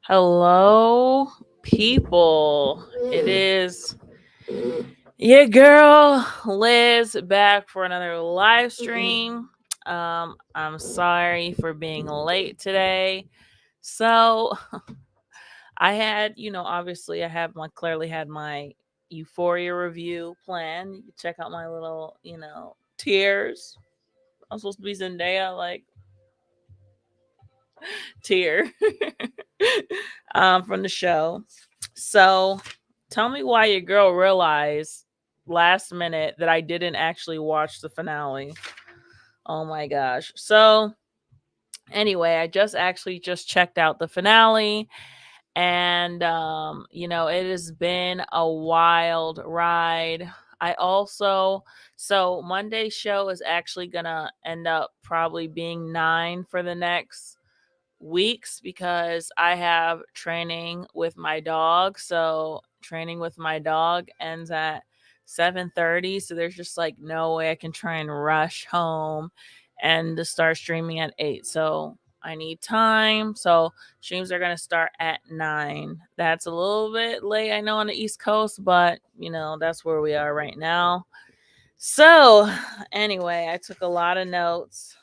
Hello, people. It is your girl Liz back for another live stream. I'm sorry for being late today. So I had, obviously I have my clearly had my Euphoria review plan. You can check out my little, tears. I'm supposed to be Zendaya, like tear from the show. So tell me why your girl realized last minute that I didn't actually watch the finale. Oh my gosh. So anyway, I just checked out the finale, and it has been a wild ride. I also so Monday's show is actually gonna end up probably being 9 for the next weeks because I have training with my dog. So training with my dog ends at 7:30. So there's just like no way I can try and rush home and to start streaming at 8. So I need time. So streams are gonna start at 9. That's a little bit late, I know, on the East Coast, but that's where we are right now. So anyway, I took a lot of notes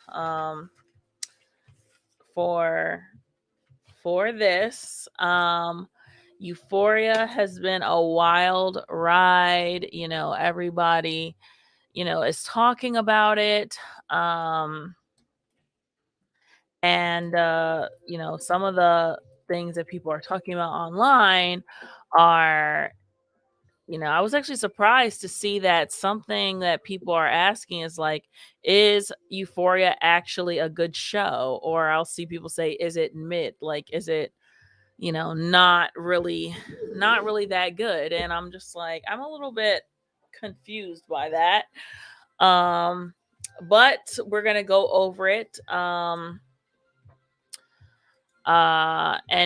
for this. Euphoria has been a wild ride. Everybody, is talking about it. And some of the things that people are talking about online are, I was actually surprised to see that something that people are asking is like, is Euphoria actually a good show? Or I'll see people say, is it mid? Like, is it not really that good? And I'm just like, I'm a little bit confused by that. But we're gonna go over it. And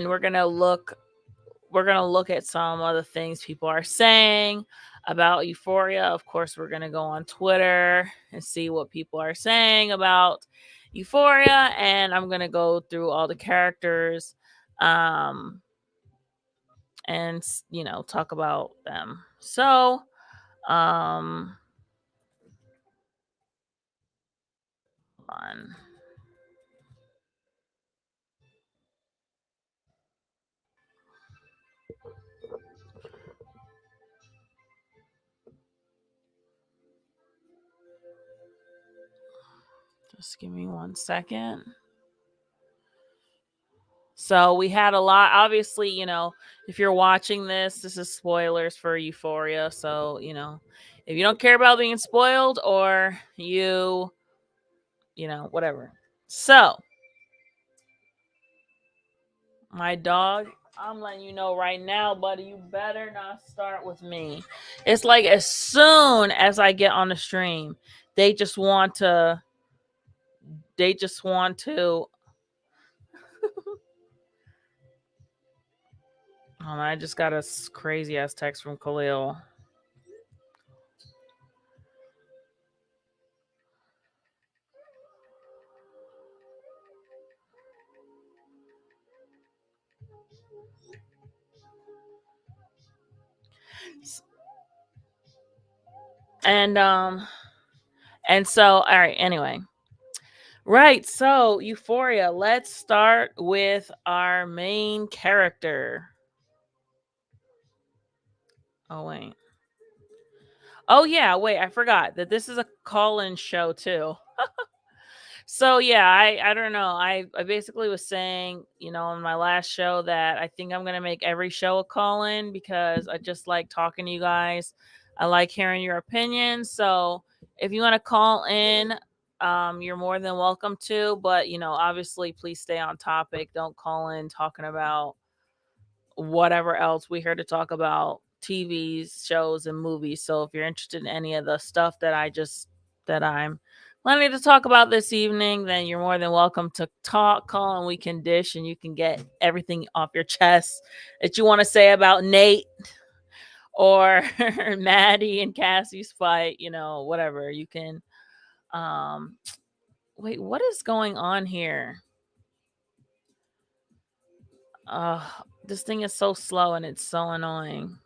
we're gonna look at some of the things people are saying about Euphoria. Of course, we're gonna go on Twitter and see what people are saying about Euphoria, and I'm gonna go through all the characters. And talk about them. So um on just give me 1 second. So we had a lot, obviously. If you're watching this is spoilers for Euphoria. So if you don't care about being spoiled, or whatever. So my dog, I'm letting you know right now, buddy, you better not start with me. It's like as soon as I get on the stream, they just want to they just want to I just got a crazy ass text from Khalil. And so, all right, anyway. Right, so Euphoria, let's start with our main character. Oh wait. Oh yeah, wait, I forgot that this is a call-in show too. So yeah, I don't know. I basically was saying, in my last show, that I think I'm gonna make every show a call in because I just like talking to you guys. I like hearing your opinions. So if you want to call in, you're more than welcome to. But obviously, please stay on topic. Don't call in talking about whatever else. We're here to talk about TV shows and movies. So if you're interested in any of the stuff that I'm planning to talk about this evening, then you're more than welcome to call, and we can dish, and you can get everything off your chest that you want to say about Nate or Maddie and Cassie's fight, whatever. You can wait, what is going on here? This thing is so slow and it's so annoying.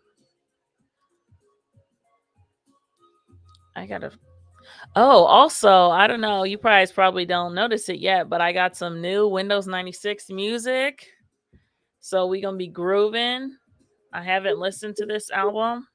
I gotta. Oh, also, I don't know. You guys probably don't notice it yet, but I got some new Windows 96 music. So we gonna be grooving. I haven't listened to this album.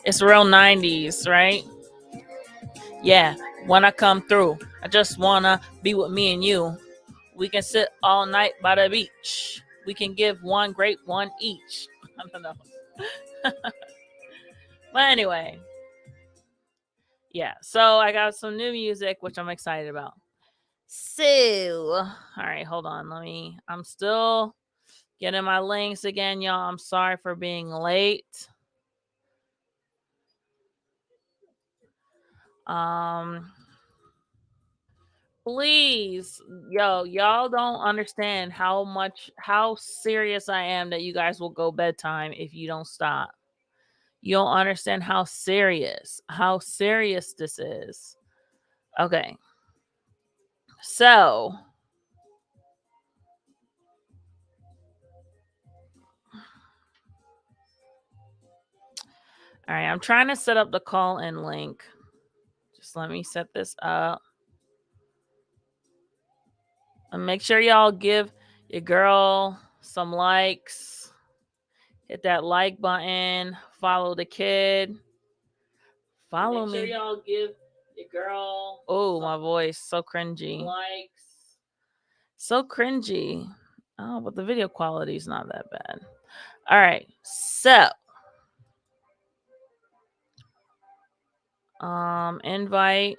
It's real 90s, right? Yeah, when I come through, I just wanna be with me and you. We can sit all night by the beach. We can give one grape, one each. I don't know. But anyway, yeah. So I got some new music, which I'm excited about. So, all right, hold on. I'm still getting my links again, y'all. I'm sorry for being late. Please, y'all don't understand how serious I am that you guys will go bedtime if you don't stop. You don't understand how serious this is. Okay. So, all right, I'm trying to set up the call in link. Just let me set this up. And make sure y'all give your girl some likes. Hit that like button. Follow the kid. Follow me. Make sure y'all give your girl. Oh, my voice. So cringy. Likes. So cringy. Oh, but the video quality is not that bad. All right. So, invite.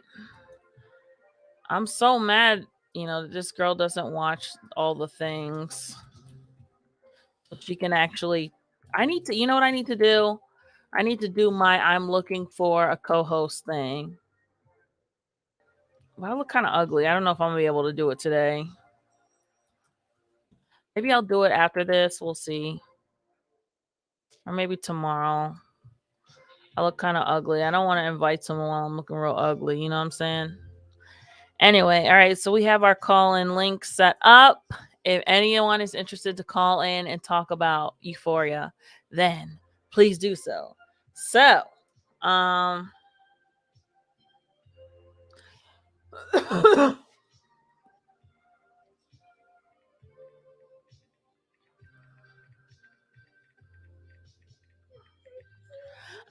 I'm so mad, that this girl doesn't watch all the things. So she can actually. I need to. You know what I need to do? I need to do my I'm looking for a co-host thing. Well, I look kind of ugly. I don't know if I'm gonna be able to do it today. Maybe I'll do it after this. We'll see. Or maybe tomorrow. I look kind of ugly. I don't want to invite someone while I'm looking real ugly. You know what I'm saying? Anyway, all right. So we have our call in link set up. If anyone is interested to call in and talk about Euphoria, then please do so. So, all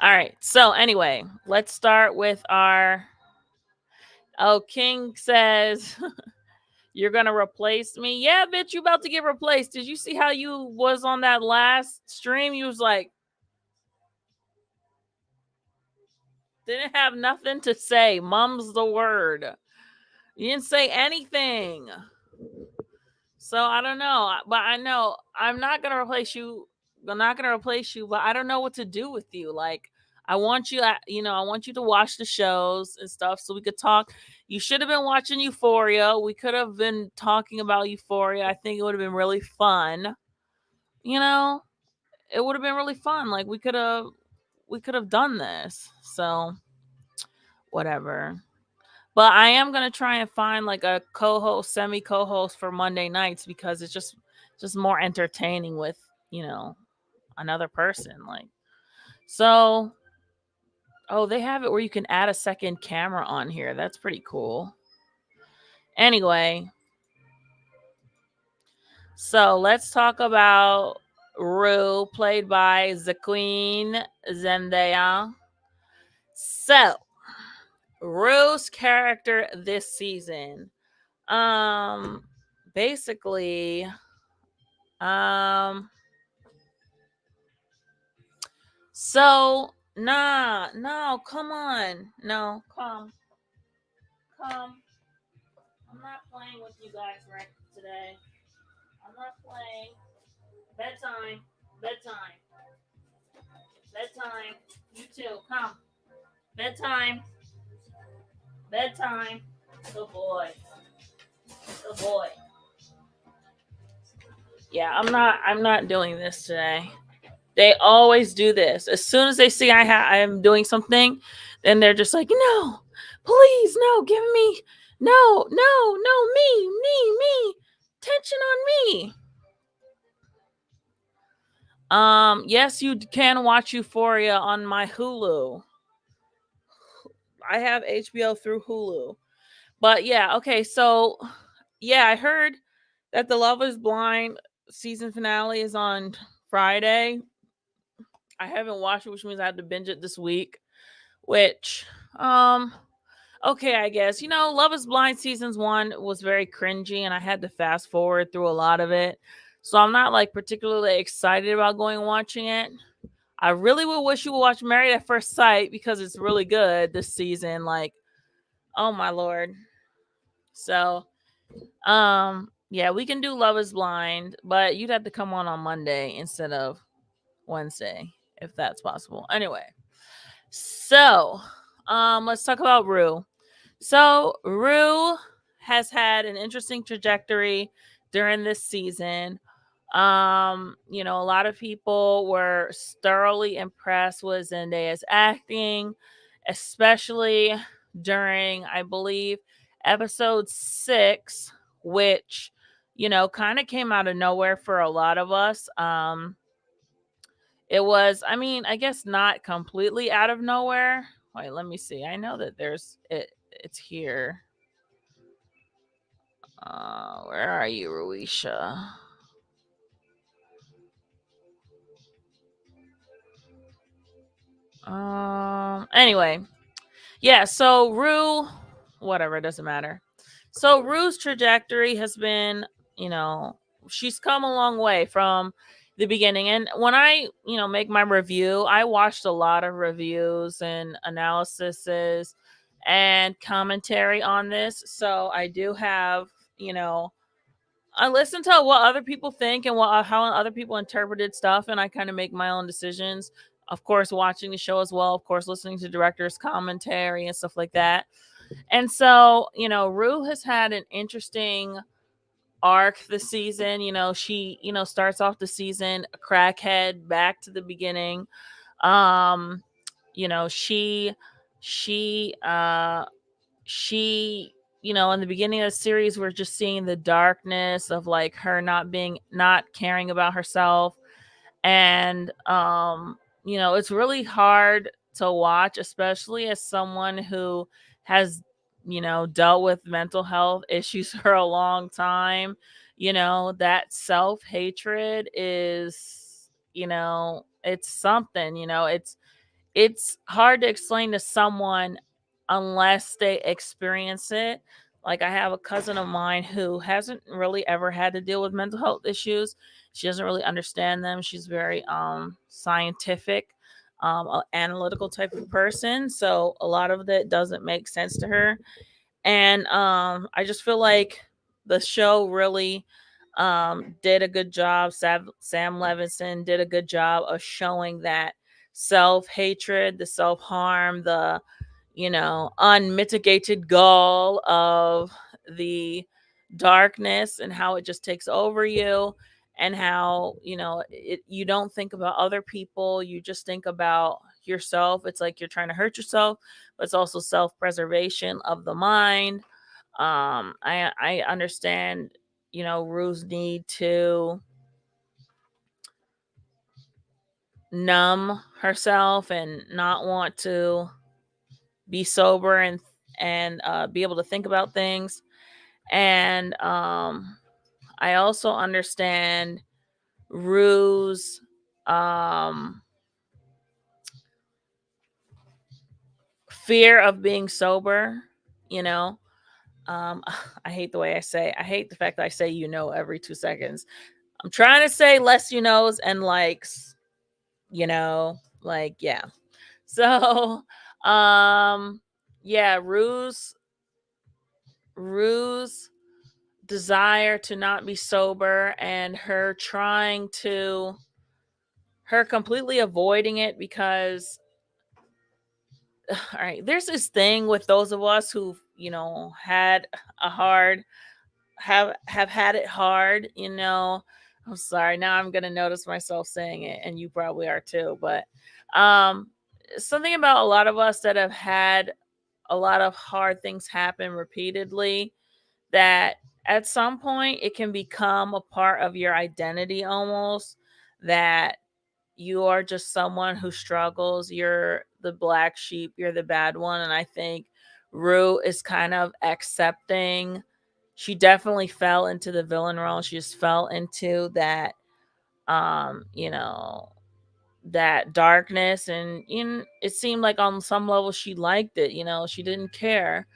right. So anyway, let's start with our. Oh, King says you're gonna replace me. Yeah, bitch, you about to get replaced. Did you see how you was on that last stream? You was like, didn't have nothing to say. Mum's the word. You didn't say anything. So I don't know, but I know I'm not gonna replace you. I'm not gonna replace you, but I don't know what to do with you. Like, I want you, I want you to watch the shows and stuff so we could talk. You should have been watching Euphoria. We could have been talking about Euphoria. I think it would have been really fun. You know, it would have been really fun. Like we could have done this. So whatever. But I am gonna try and find like a co-host, semi-co-host for Monday nights because it's just more entertaining with another person. Like, so, oh, they have it where you can add a second camera on here. That's pretty cool. Anyway, so let's talk about Rue, played by the Queen Zendaya. So, Rue's character this season. Basically, so no, come on. No, come. I'm not playing with you guys right today. I'm not playing. Bedtime. Bedtime. Bedtime. You too. Come. Bedtime. Bedtime. Good boy. Good boy. Yeah, I'm not doing this today. They always do this. As soon as they see I am doing something, then they're just like, no, please, no, give me, no, me, tension on me. Yes, you can watch Euphoria on my Hulu. I have HBO through Hulu. But yeah, okay, so yeah, I heard that the Love is Blind season finale is on Friday. I haven't watched it, which means I have to binge it this week. Which, okay, I guess. Love is Blind seasons 1 was very cringy, and I had to fast forward through a lot of it. So I'm not like particularly excited about going and watching it. I really would wish you would watch Married at First Sight because it's really good this season. Like, oh my lord. So, yeah, we can do Love is Blind, but you'd have to come on Monday instead of Wednesday, if that's possible. Anyway, so, let's talk about Rue. So, Rue has had an interesting trajectory during this season. A lot of people were thoroughly impressed with Zendaya's acting, especially during, I believe, episode 6, which, kind of came out of nowhere for a lot of us. It was, I mean, I guess not completely out of nowhere. Wait, let me see. I know that it's here. Where are you, Ruisha? Anyway, yeah, so Rue, whatever, it doesn't matter. So Rue's trajectory has been, she's come a long way from the beginning. And when I, make my review, I watched a lot of reviews and analyses and commentary on this. So I do have, I listen to what other people think and how other people interpreted stuff, and I kind of make my own decisions. Of course, watching the show as well. Of course, listening to directors' commentary and stuff like that. And so, Rue has had an interesting arc this season. She, starts off the season a crackhead back to the beginning. Um, she she she in the beginning of the series we're just seeing the darkness of like her not caring about herself. And it's really hard to watch, especially as someone who has dealt with mental health issues for a long time. That self-hatred is, it's something. It's hard to explain to someone unless they experience it. Like, I have a cousin of mine who hasn't really ever had to deal with mental health issues. She doesn't really understand them. She's very scientific, analytical type of person. So a lot of it doesn't make sense to her. And I just feel like the show really did a good job. Sam Levinson did a good job of showing that self-hatred, the self-harm, the unmitigated gall of the darkness, and how it just takes over you, and how you don't think about other people, you just think about yourself. It's like you're trying to hurt yourself, but it's also self-preservation of the mind. I understand Rue's need to numb herself and not want to be sober and be able to think about things. And I also understand Rue's fear of being sober. you know I hate the way I hate the fact that I say every 2 seconds. I'm trying to say less knows and likes, like, yeah. So yeah, Rue's desire to not be sober, and her completely avoiding it because all right, there's this thing with those of us who've, had a hard have had it hard, I'm sorry. Now I'm going to notice myself saying it, and you probably are too, but um something about a lot of us that have had a lot of hard things happen repeatedly, that at some point it can become a part of your identity almost, that you are just someone who struggles. You're the black sheep, you're the bad one. And I think Rue is kind of accepting. She definitely fell into the villain role. She just fell into that, um, you know, that darkness, and it seemed like on some level she liked it. She didn't care.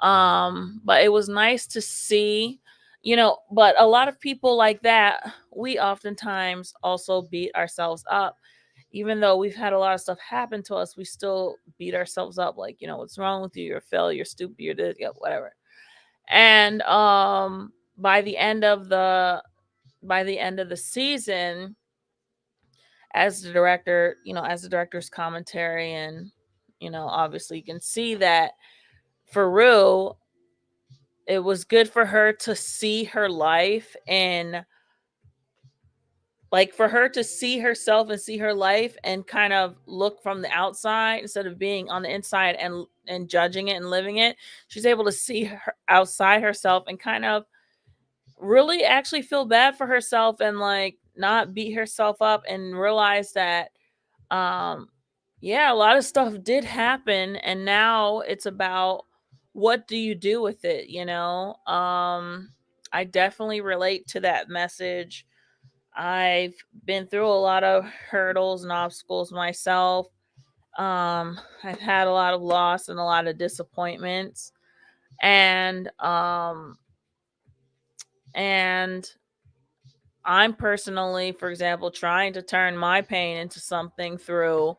But it was nice to see. But a lot of people like that, we oftentimes also beat ourselves up. Even though we've had a lot of stuff happen to us, we still beat ourselves up, like, what's wrong with you? You're a failure, you're stupid, you're this, whatever. And by the end of the season, as the director's commentary, and obviously you can see that for Rue, it was good for her to see her life, and like for her to see herself and see her life and kind of look from the outside instead of being on the inside and judging it and living it. She's able to see her outside herself and kind of really actually feel bad for herself, and like not beat herself up, and realize that um yeah, a lot of stuff did happen, and now it's about what do you do with it. I definitely relate to that message. I've been through a lot of hurdles and obstacles myself. I've had a lot of loss and a lot of disappointments, and and I'm personally, for example, trying to turn my pain into something through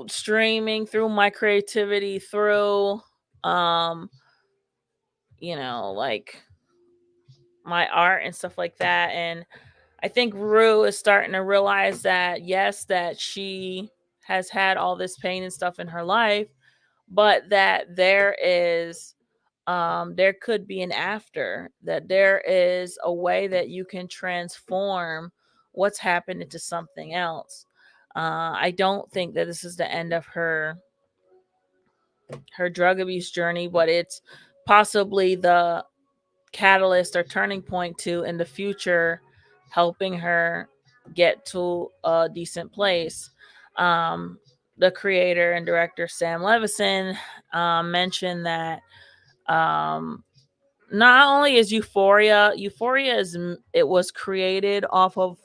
streaming, through my creativity, through um like my art and stuff like that. And I think Rue is starting to realize that, yes, that she has had all this pain and stuff in her life, but that there could be an after, that there is a way that you can transform what's happened into something else. I don't think that this is the end of her drug abuse journey, but it's possibly the catalyst or turning point to, in the future, helping her get to a decent place. The creator and director Sam Levinson mentioned that not only is it was created off of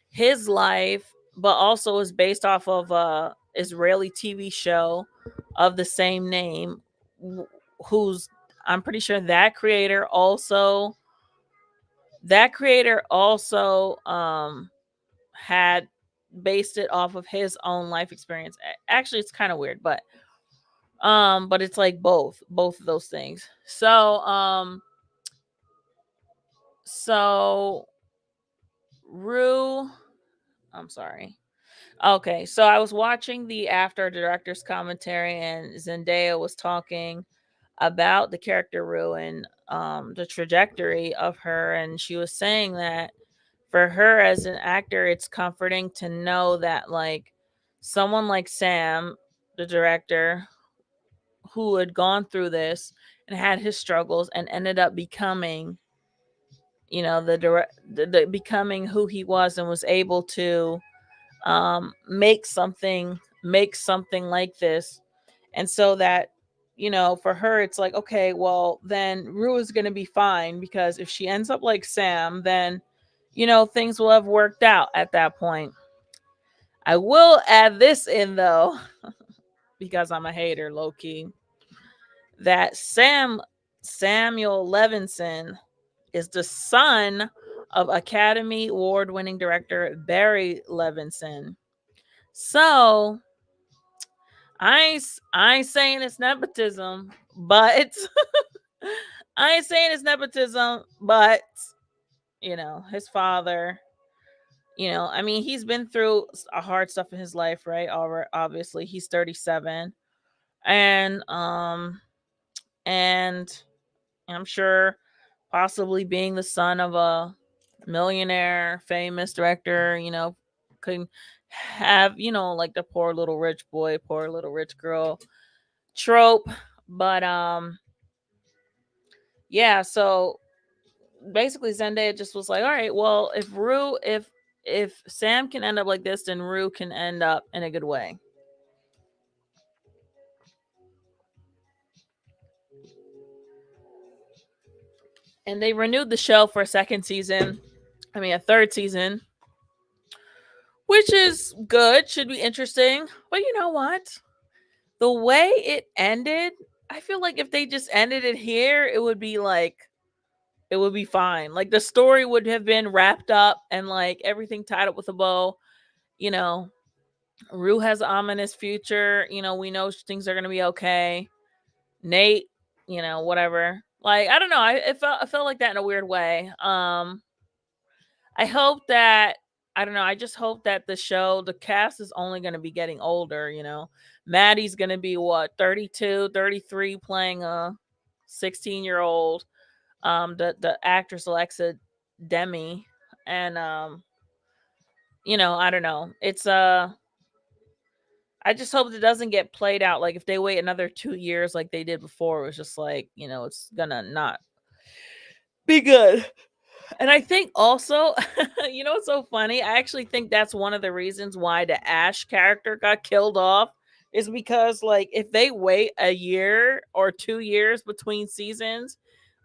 his life, but also is based off of a Israeli TV show of the same name, who's I'm pretty sure that creator also had based it off of his own life experience. Actually, it's kind of weird, but it's like both of those things. So Rue, I'm sorry. Okay, so I was watching the after director's commentary, and Zendaya was talking about the character Rue and the trajectory of her, and she was saying that for her as an actor, it's comforting to know that, like, someone like Sam, the director, who had gone through this and had his struggles and ended up becoming, becoming who he was, and was able to make something like this. And so that, for her, it's like, okay, well, then Rue is going to be fine, because if she ends up like Sam, then things will have worked out at that point. I will add this in, though, because I'm a hater, low key, that Samuel Levinson is the son of Academy Award winning director Barry Levinson. So I ain't saying it's nepotism, but his father I mean, he's been through a hard stuff in his life, right? Obviously, he's 37, and and I'm sure possibly being the son of a millionaire, famous director, could have, like the poor little rich boy, poor little rich girl trope. But yeah, so basically Zendaya just was like, all right, well, if Sam can end up like this, then Rue can end up in a good way. And they renewed the show for a second season. I mean, a third season, which is good, should be interesting. But you know what? The way it ended, I feel like if they just ended it here, it would be fine. Like the story would have been wrapped up and like everything tied up with a bow. You know, Rue has an ominous future. We know things are gonna be okay. Nate, whatever. Like I don't know. I felt like that in a weird way. I hope that I don't know. I just hope that the cast is only going to be getting older. Maddie's going to be what 32, 33, playing a 16-year-old. The actress Alexa Demie, and I don't know. It's I just hope it doesn't get played out. Like if they wait another 2 years, like they did before, it was just like it's gonna not be good. And I think also, what's so funny? I actually think that's one of the reasons why the Ash character got killed off is because, like, if they wait a year or 2 years between seasons,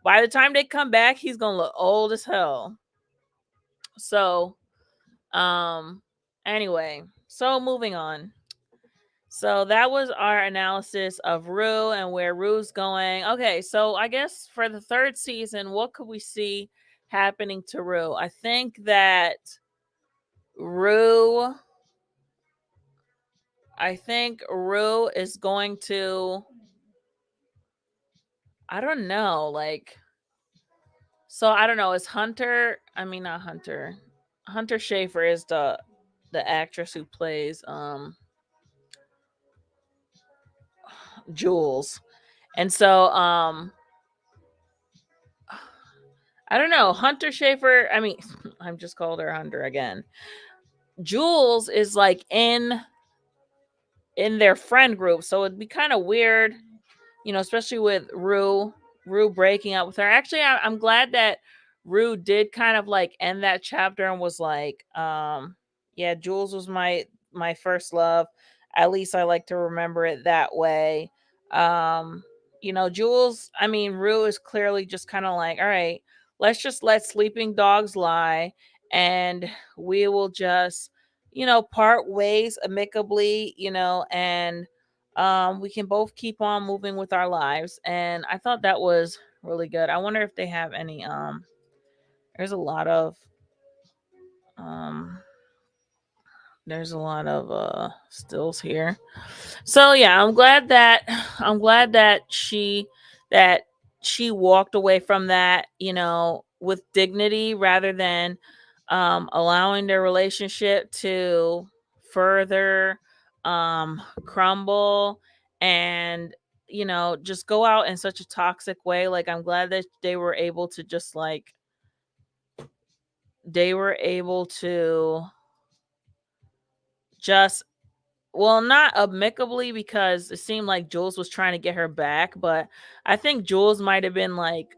by the time they come back, he's gonna look old as hell. So, anyway, so moving on. So that was our analysis of Rue and where Rue's going. Okay, so I guess for the third season, what could we see happening to Rue? I think that Rue is going to, I don't know, like, so I don't know, is Hunter, I mean not Hunter. Hunter Schafer is the actress who plays Jules. And so I don't know. Hunter Schafer, I mean, I'm just called her Hunter again. Jules is like in their friend group, so it'd be kind of weird, especially with Rue breaking up with her. Actually, I'm glad that Rue did kind of like end that chapter and was like, yeah, Jules was my first love. At least I like to remember it that way. Jules, I mean, Rue is clearly just kind of like, all right, let's just let sleeping dogs lie, and we will just, part ways amicably, and we can both keep on moving with our lives. And I thought that was really good. I wonder if they have any there's a lot of um stills here. So yeah, I'm glad that she walked away from that, with dignity rather than allowing their relationship to further crumble and just go out in such a toxic way. Like I'm glad that they were able to just like they were able to just well, not amicably because it seemed like Jules was trying to get her back, but I think Jules might have been like,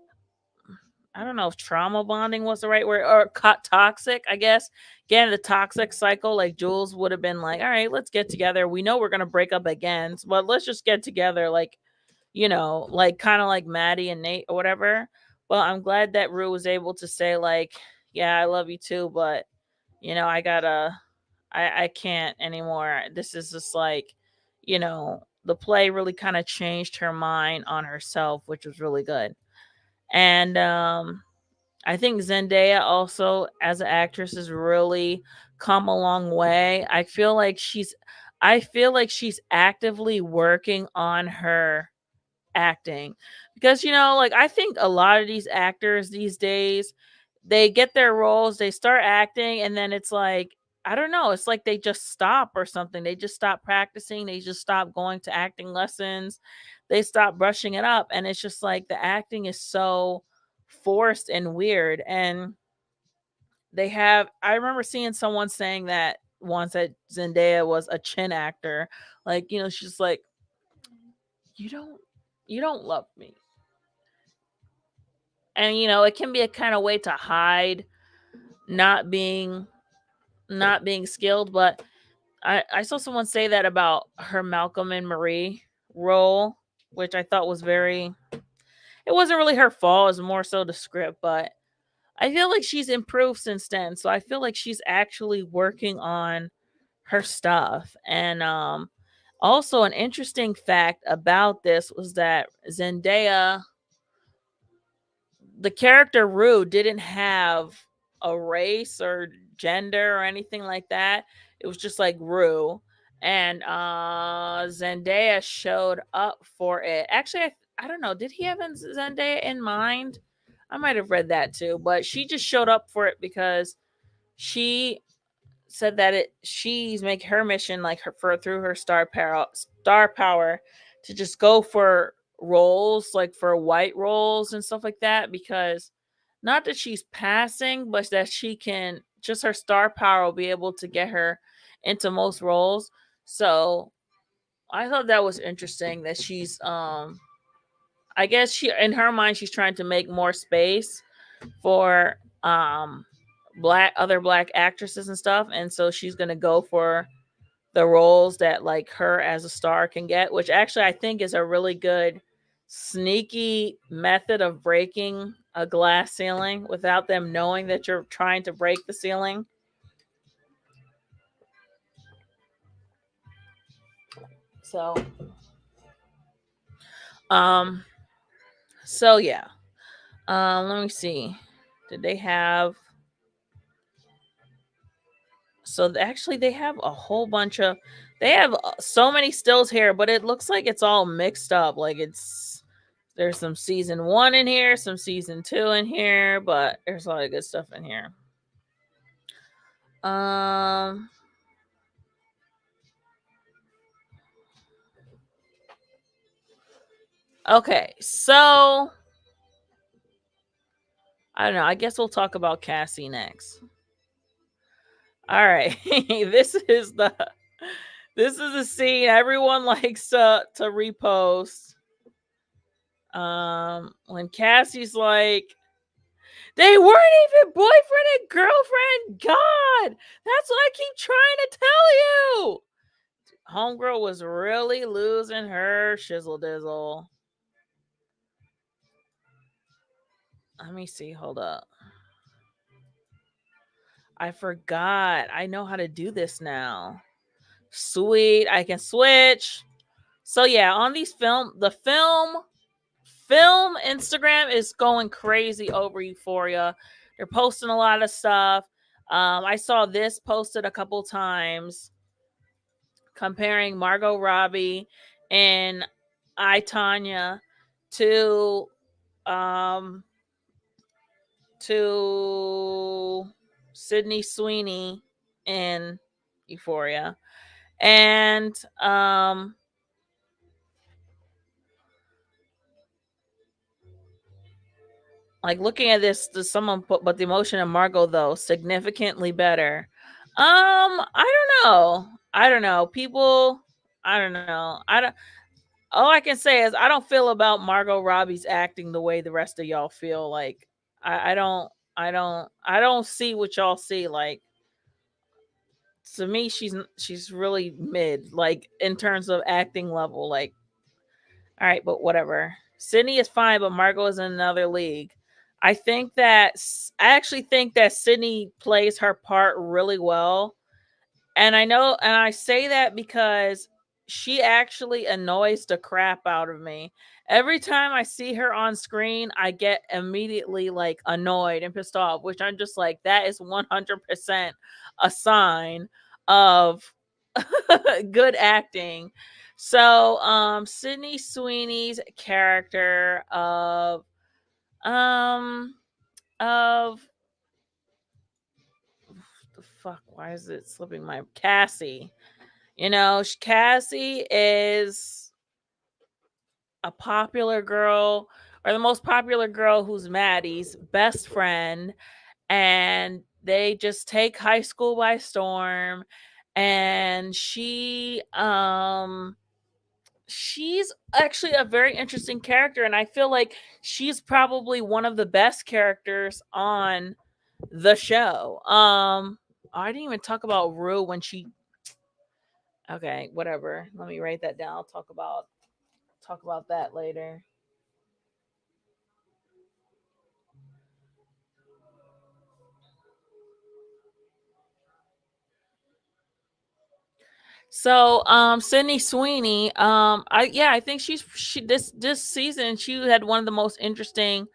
I don't know if trauma bonding was the right word or toxic, I guess. Again, the toxic cycle, like Jules would have been like, all right, let's get together. We know we're going to break up again, but let's just get together. Like, like kind of like Maddie and Nate or whatever. Well, I'm glad that Rue was able to say, like, yeah, I love you too, but, I can't anymore. This is just like, the play really kind of changed her mind on herself, which was really good. And I think Zendaya also as an actress has really come a long way. I feel like she's actively working on her acting because like I think a lot of these actors these days they get their roles, they start acting, and then it's like, I don't know, it's like they just stop or something. They just stop practicing, they just stop going to acting lessons, they stop brushing it up, and it's just like the acting is so forced and weird. And I remember seeing someone saying that once, that Zendaya was a chin actor. Like, she's like, you don't you don't love me. And it can be a kind of way to hide not being skilled. But I saw someone say that about her Malcolm and Marie role, which I thought was very, it wasn't really her fault, it was more so the script. But I feel like she's improved since then. So I feel like she's actually working on her stuff. And also an interesting fact about this was that Zendaya, the character Rue, didn't have a race or gender or anything like that. It was just like Rue. And Zendaya showed up for it. Actually, I don't know. Did he have Zendaya in mind? I might have read that too. But she just showed up for it because she said that she's making her mission, like, through her star power to just go for roles, like for white roles and stuff like that, because not that she's passing, but that she can, just her star power will be able to get her into most roles. So I thought that was interesting that she's I guess she, in her mind, she's trying to make more space for other black actresses and stuff. And so she's gonna go for the roles that, like, her as a star can get, which actually I think is a really good sneaky method of breaking a glass ceiling without them knowing that you're trying to break the ceiling. So um yeah. Let me see. Did they have, so actually they have a whole bunch of, they have so many stills here, but it looks like it's all mixed up. Like, there's some season 1 in here, some season 2 in here, but there's a lot of good stuff in here. Okay, so I don't know, I guess we'll talk about Cassie next. All right. this is a scene everyone likes to repost. When Cassie's like, they weren't even boyfriend and girlfriend. God, that's what I keep trying to tell you. Homegirl was really losing her shizzle dizzle. Let me see. Hold up. I forgot. I know how to do this now. Sweet. I can switch. So yeah, on these the film Instagram is going crazy over Euphoria. They're posting a lot of stuff. I saw this posted a couple times comparing Margot Robbie and I, Tanya to to Sydney Sweeney in Euphoria. And like, looking at this, does someone put, but the emotion of Margot though significantly better. I don't know. People, I don't know. I don't, all I can say is I don't feel about Margot Robbie's acting the way the rest of y'all feel. Like, I don't see what y'all see. Like, to me, she's really mid, like, in terms of acting level. Like, all right, but whatever. Sydney is fine, but Margot is in another league. I actually think that Sydney plays her part really well. And I say that because she actually annoys the crap out of me. Every time I see her on screen, I get immediately, like, annoyed and pissed off, which I'm just like, that is 100% a sign of good acting. So, Sydney Sweeney's character of fuck, why is it slipping my Cassie? You know, Cassie is a popular girl, or the most popular girl, who's Maddie's best friend, and they just take high school by storm. And she's actually a very interesting character, and I feel like she's probably one of the best characters on the show. I didn't even talk about Rue when she okay, whatever. Let me write that down. I'll talk about that later. So, Sydney Sweeney, I think she this season she had one of the most interesting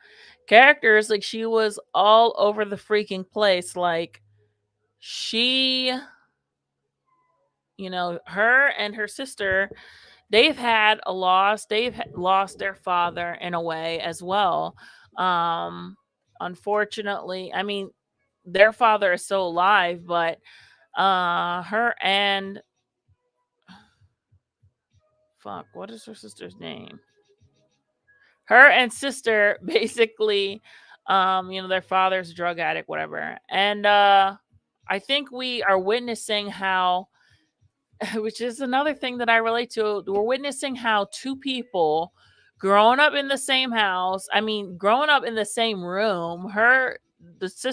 characters. Like, she was all over the freaking place. Like, she, her and her sister, they've had a loss. They've lost their father in a way as well. Um, Unfortunately, I mean, their father is still alive, but her and fuck, what is her sister's name? Her and sister basically, their father's a drug addict, whatever. And I think we are witnessing how, which is another thing that I relate to, we're witnessing how two people growing up in the same house, I mean, growing up in the same room,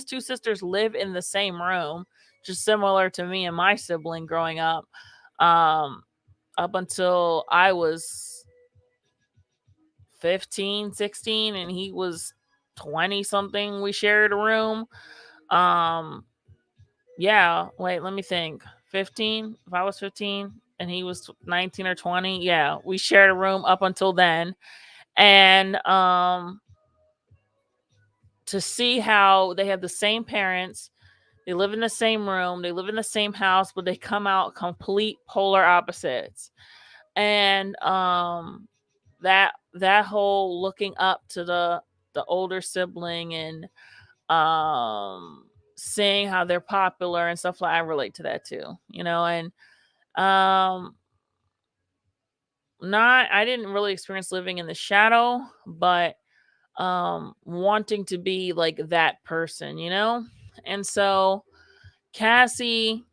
two sisters live in the same room, just similar to me and my sibling growing up, up until I was 15, 16, and he was 20 something. We shared a room. Um, yeah, wait, let me think. 15, if I was 15 and he was 19 or 20, yeah, we shared a room up until then. And to see how they have the same parents, they live in the same room, they live in the same house, but they come out complete polar opposites. And that whole looking up to the older sibling, and seeing how they're popular and stuff, like, I relate to that too, and um not I didn't really experience living in the shadow, but wanting to be like that person. And so Cassie,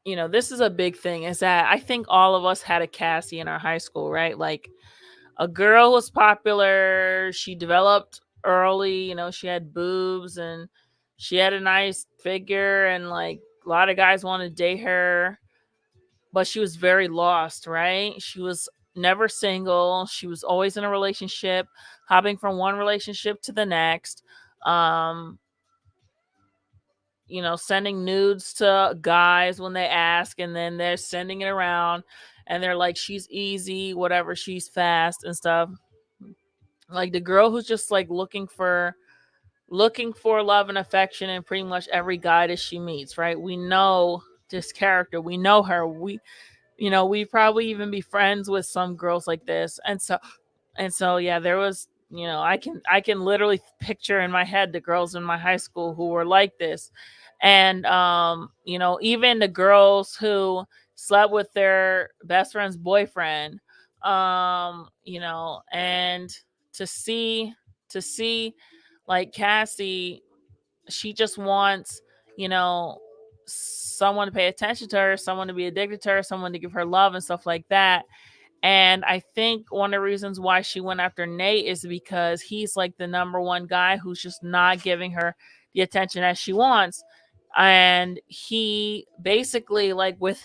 this is a big thing, is that I think all of us had a Cassie in our high school, right? Like, a girl was popular, she developed early, she had boobs and she had a nice figure, and like a lot of guys wanted to date her, but she was very lost, right? She was never single, she was always in a relationship, hopping from one relationship to the next. Um Sending nudes to guys when they ask, and then they're sending it around, and they're like, she's easy, whatever, she's fast and stuff. Like, the girl who's just like looking for love and affection in pretty much every guy that she meets, right? We know this character, we know her, we probably even be friends with some girls like this. And so yeah, there was, I can literally picture in my head the girls in my high school who were like this. And even the girls who slept with their best friend's boyfriend, and to see like Cassie, she just wants, you know, someone to pay attention to her, someone to be addicted to her, someone to give her love and stuff like that. And I think one of the reasons why she went after Nate is because he's like the number one guy who's just not giving her the attention that she wants. And he basically, like, with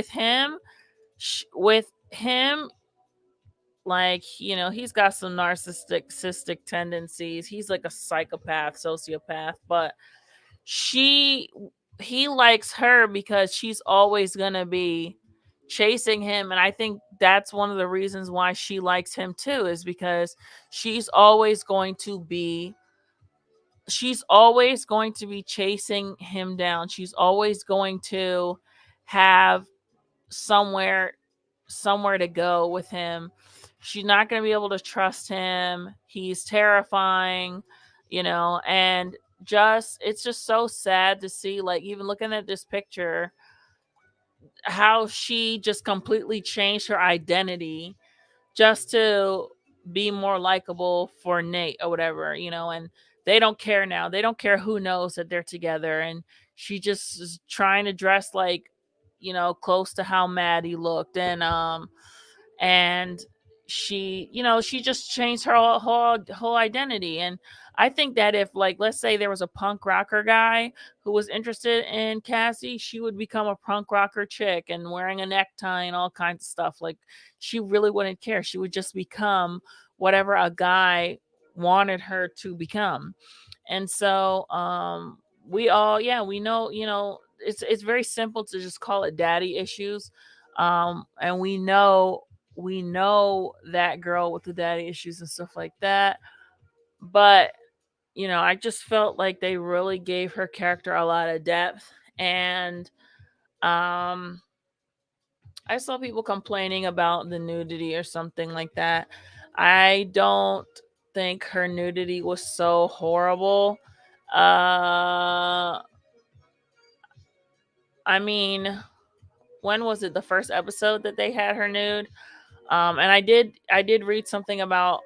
him, like, he's got some narcissistic tendencies. He's like a psychopath, sociopath, but she he likes her because she's always going to be chasing him. And I think that's one of the reasons why she likes him too, is because she's always going to be she's always going to be chasing him down. She's always going to have somewhere somewhere to go with him. She's not going to be able to trust him. He's terrifying, and it's just so sad to see, like, even looking at this picture, how she just completely changed her identity just to be more likable for Nate or whatever, and they don't care now. They don't care who knows that they're together. And she just is trying to dress like, close to how Maddie looked. And she just changed her whole identity. And I think that if, like, let's say there was a punk rocker guy who was interested in Cassie, she would become a punk rocker chick and wearing a necktie and all kinds of stuff. Like, she really wouldn't care. She would just become whatever a guy wanted her to become. And so we all, yeah, we know, it's very simple to just call it daddy issues. And we know that girl with the daddy issues and stuff like that. But I just felt like they really gave her character a lot of depth. And um I saw people complaining about the nudity or something like that. I don't think her nudity was so horrible. uh I mean, when was it, the first episode that they had her nude? And I did read something about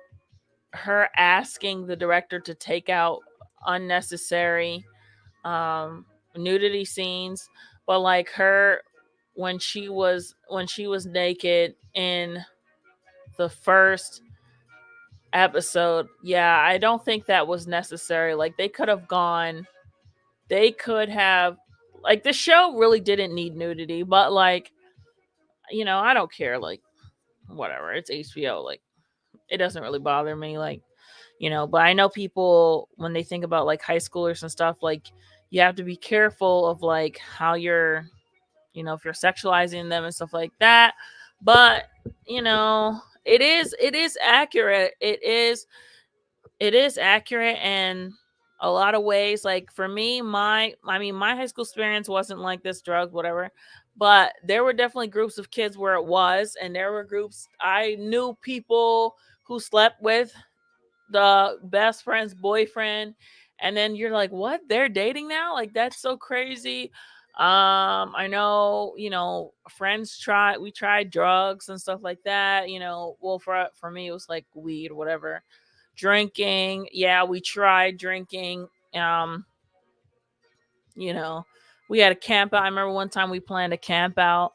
her asking the director to take out unnecessary um nudity scenes. But like, her, when she was naked in the first episode, yeah, I don't think that was necessary. Like, they could have, like, the show really didn't need nudity. But like, I don't care, like, whatever, it's HBO, like, it doesn't really bother me, like, but I know people, when they think about like high schoolers and stuff, like, you have to be careful of like how you're, if you're sexualizing them and stuff like that. But it is accurate. It is accurate in a lot of ways. Like, for me, my high school experience wasn't like this, drugs, whatever. But there were definitely groups of kids where it was, and there were groups, I knew people who slept with the best friend's boyfriend. And then you're like, what, they're dating now? Like, that's so crazy. I know, friends we tried drugs and stuff like that. Well, for me, it was like weed or whatever. Drinking, yeah, we tried drinking. um you know, we had a camp out. I remember one time we planned a camp out,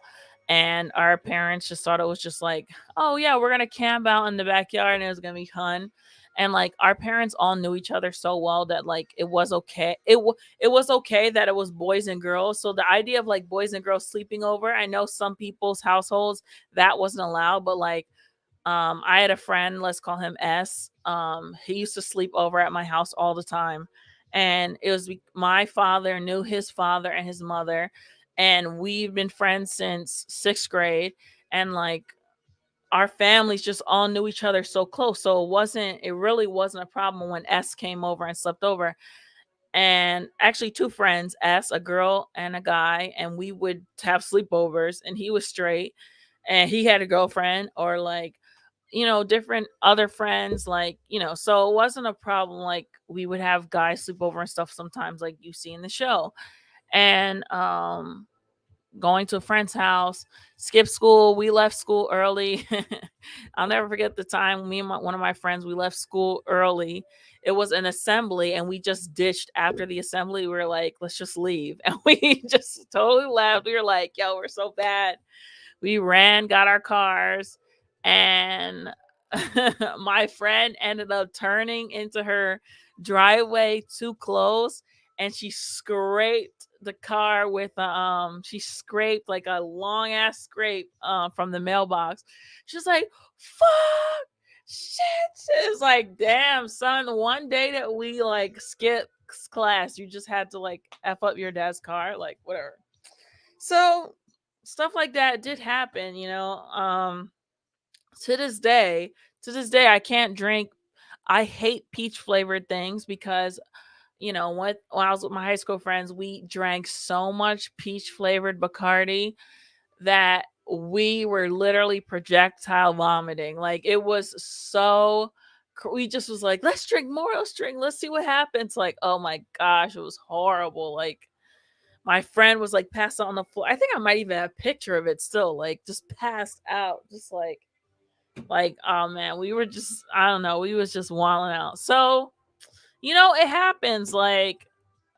and our parents just thought it was just like, oh yeah, we're gonna camp out in the backyard and it was gonna be fun. And like, our parents all knew each other so well that like, it was okay. It was okay that it was boys and girls. So the idea of like boys and girls sleeping over, I know some people's households that wasn't allowed. But like, I had a friend, let's call him S. He used to sleep over at my house all the time. And it was my father knew his father and his mother, and we've been friends since 6th grade. And like, our families just all knew each other so close. So it really wasn't a problem when S came over and slept over. And actually, two friends, S, a girl and a guy, and we would have sleepovers, and he was straight and he had a girlfriend, or like, different other friends, like, so it wasn't a problem. Like, we would have guys sleep over and stuff sometimes, like you see in the show. And going to a friend's house, skip school. We left school early. I'll never forget the time me and one of my friends, we left school early. It was an assembly, and we just ditched after the assembly. We were like, let's just leave. And we just totally left. We were like, yo, we're so bad. We ran, got our cars, and my friend ended up turning into her driveway too close, and she scraped the car with she scraped like a long ass scrape from the mailbox. She's like, fuck, shit. It's like, damn, son, one day that we like skipped class, you just had to like F up your dad's car, like, whatever. So stuff like that did happen. To this day, I can't drink. I hate peach flavored things because, when I was with my high school friends, we drank so much peach flavored Bacardi that we were literally projectile vomiting. Like, it was so we just was like, let's drink more, let's see what happens. Like, oh my gosh, it was horrible. Like, my friend was like passed out on the floor. I think I might even have a picture of it still, like just passed out, just like oh man, we were just, I don't know, we was just wilding out. So, it happens. Like,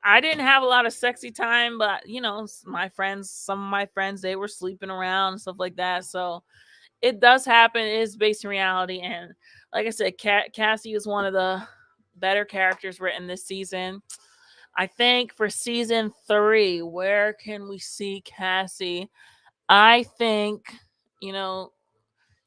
I didn't have a lot of sexy time, but my friends, some of my friends, they were sleeping around and stuff like that. So it does happen. It is based in reality. And like I said, Cassie is one of the better characters written this season. I think for season 3, where can we see Cassie? I think, you know,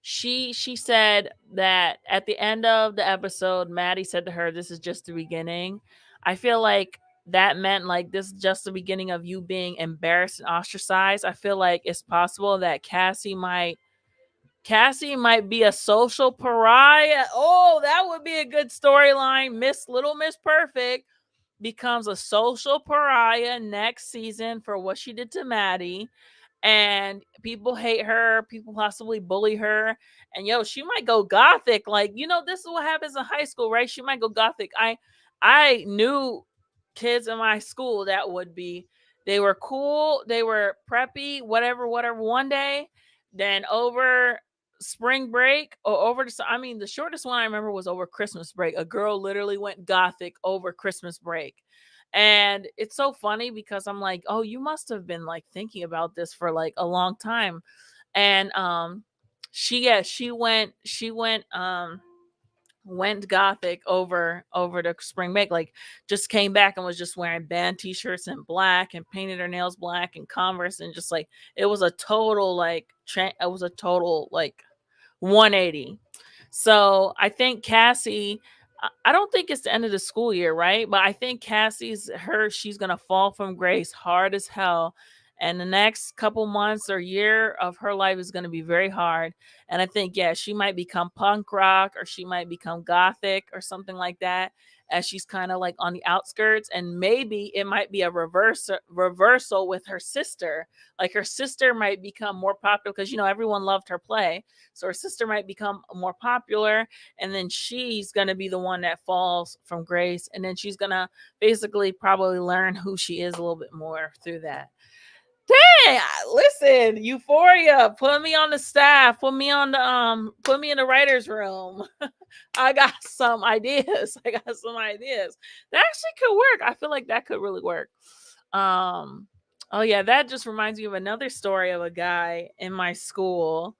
she said that at the end of the episode, Maddie said to her, "This is just the beginning." I feel like that meant like this is just the beginning of you being embarrassed and ostracized. I feel like it's possible that Cassie might be a social pariah. Oh, that would be a good storyline. Little Miss Perfect becomes a social pariah next season for what she did to Maddie. And people hate her, people possibly bully her. And she might go gothic. Like, this is what happens in high school, right? She might go gothic. I knew kids in my school that they were cool, they were preppy, whatever. One day, then over spring break or the shortest one I remember was over Christmas break. A girl literally went gothic over Christmas break. And it's so funny because I'm like, oh, you must have been like thinking about this for like a long time. And she went gothic over the spring break. Like, just came back and was just wearing band t-shirts and black and painted her nails black and Converse, and just like it was a total like 180. So I think Cassie, I don't think it's the end of the school year, right? But I think she's gonna fall from grace hard as hell. And the next couple months or year of her life is going to be very hard. And I think, she might become punk rock, or she might become gothic or something like that, as she's kind of like on the outskirts. And maybe it might be a reversal with her sister. Like, her sister might become more popular because, everyone loved her play. So her sister might become more popular, and then she's going to be the one that falls from grace. And then she's going to basically probably learn who she is a little bit more through that. Dang, listen, Euphoria, put me on the staff, put me in the writer's room. I got some ideas. That actually could work. I feel like that could really work. Oh yeah, that just reminds me of another story of a guy in my school.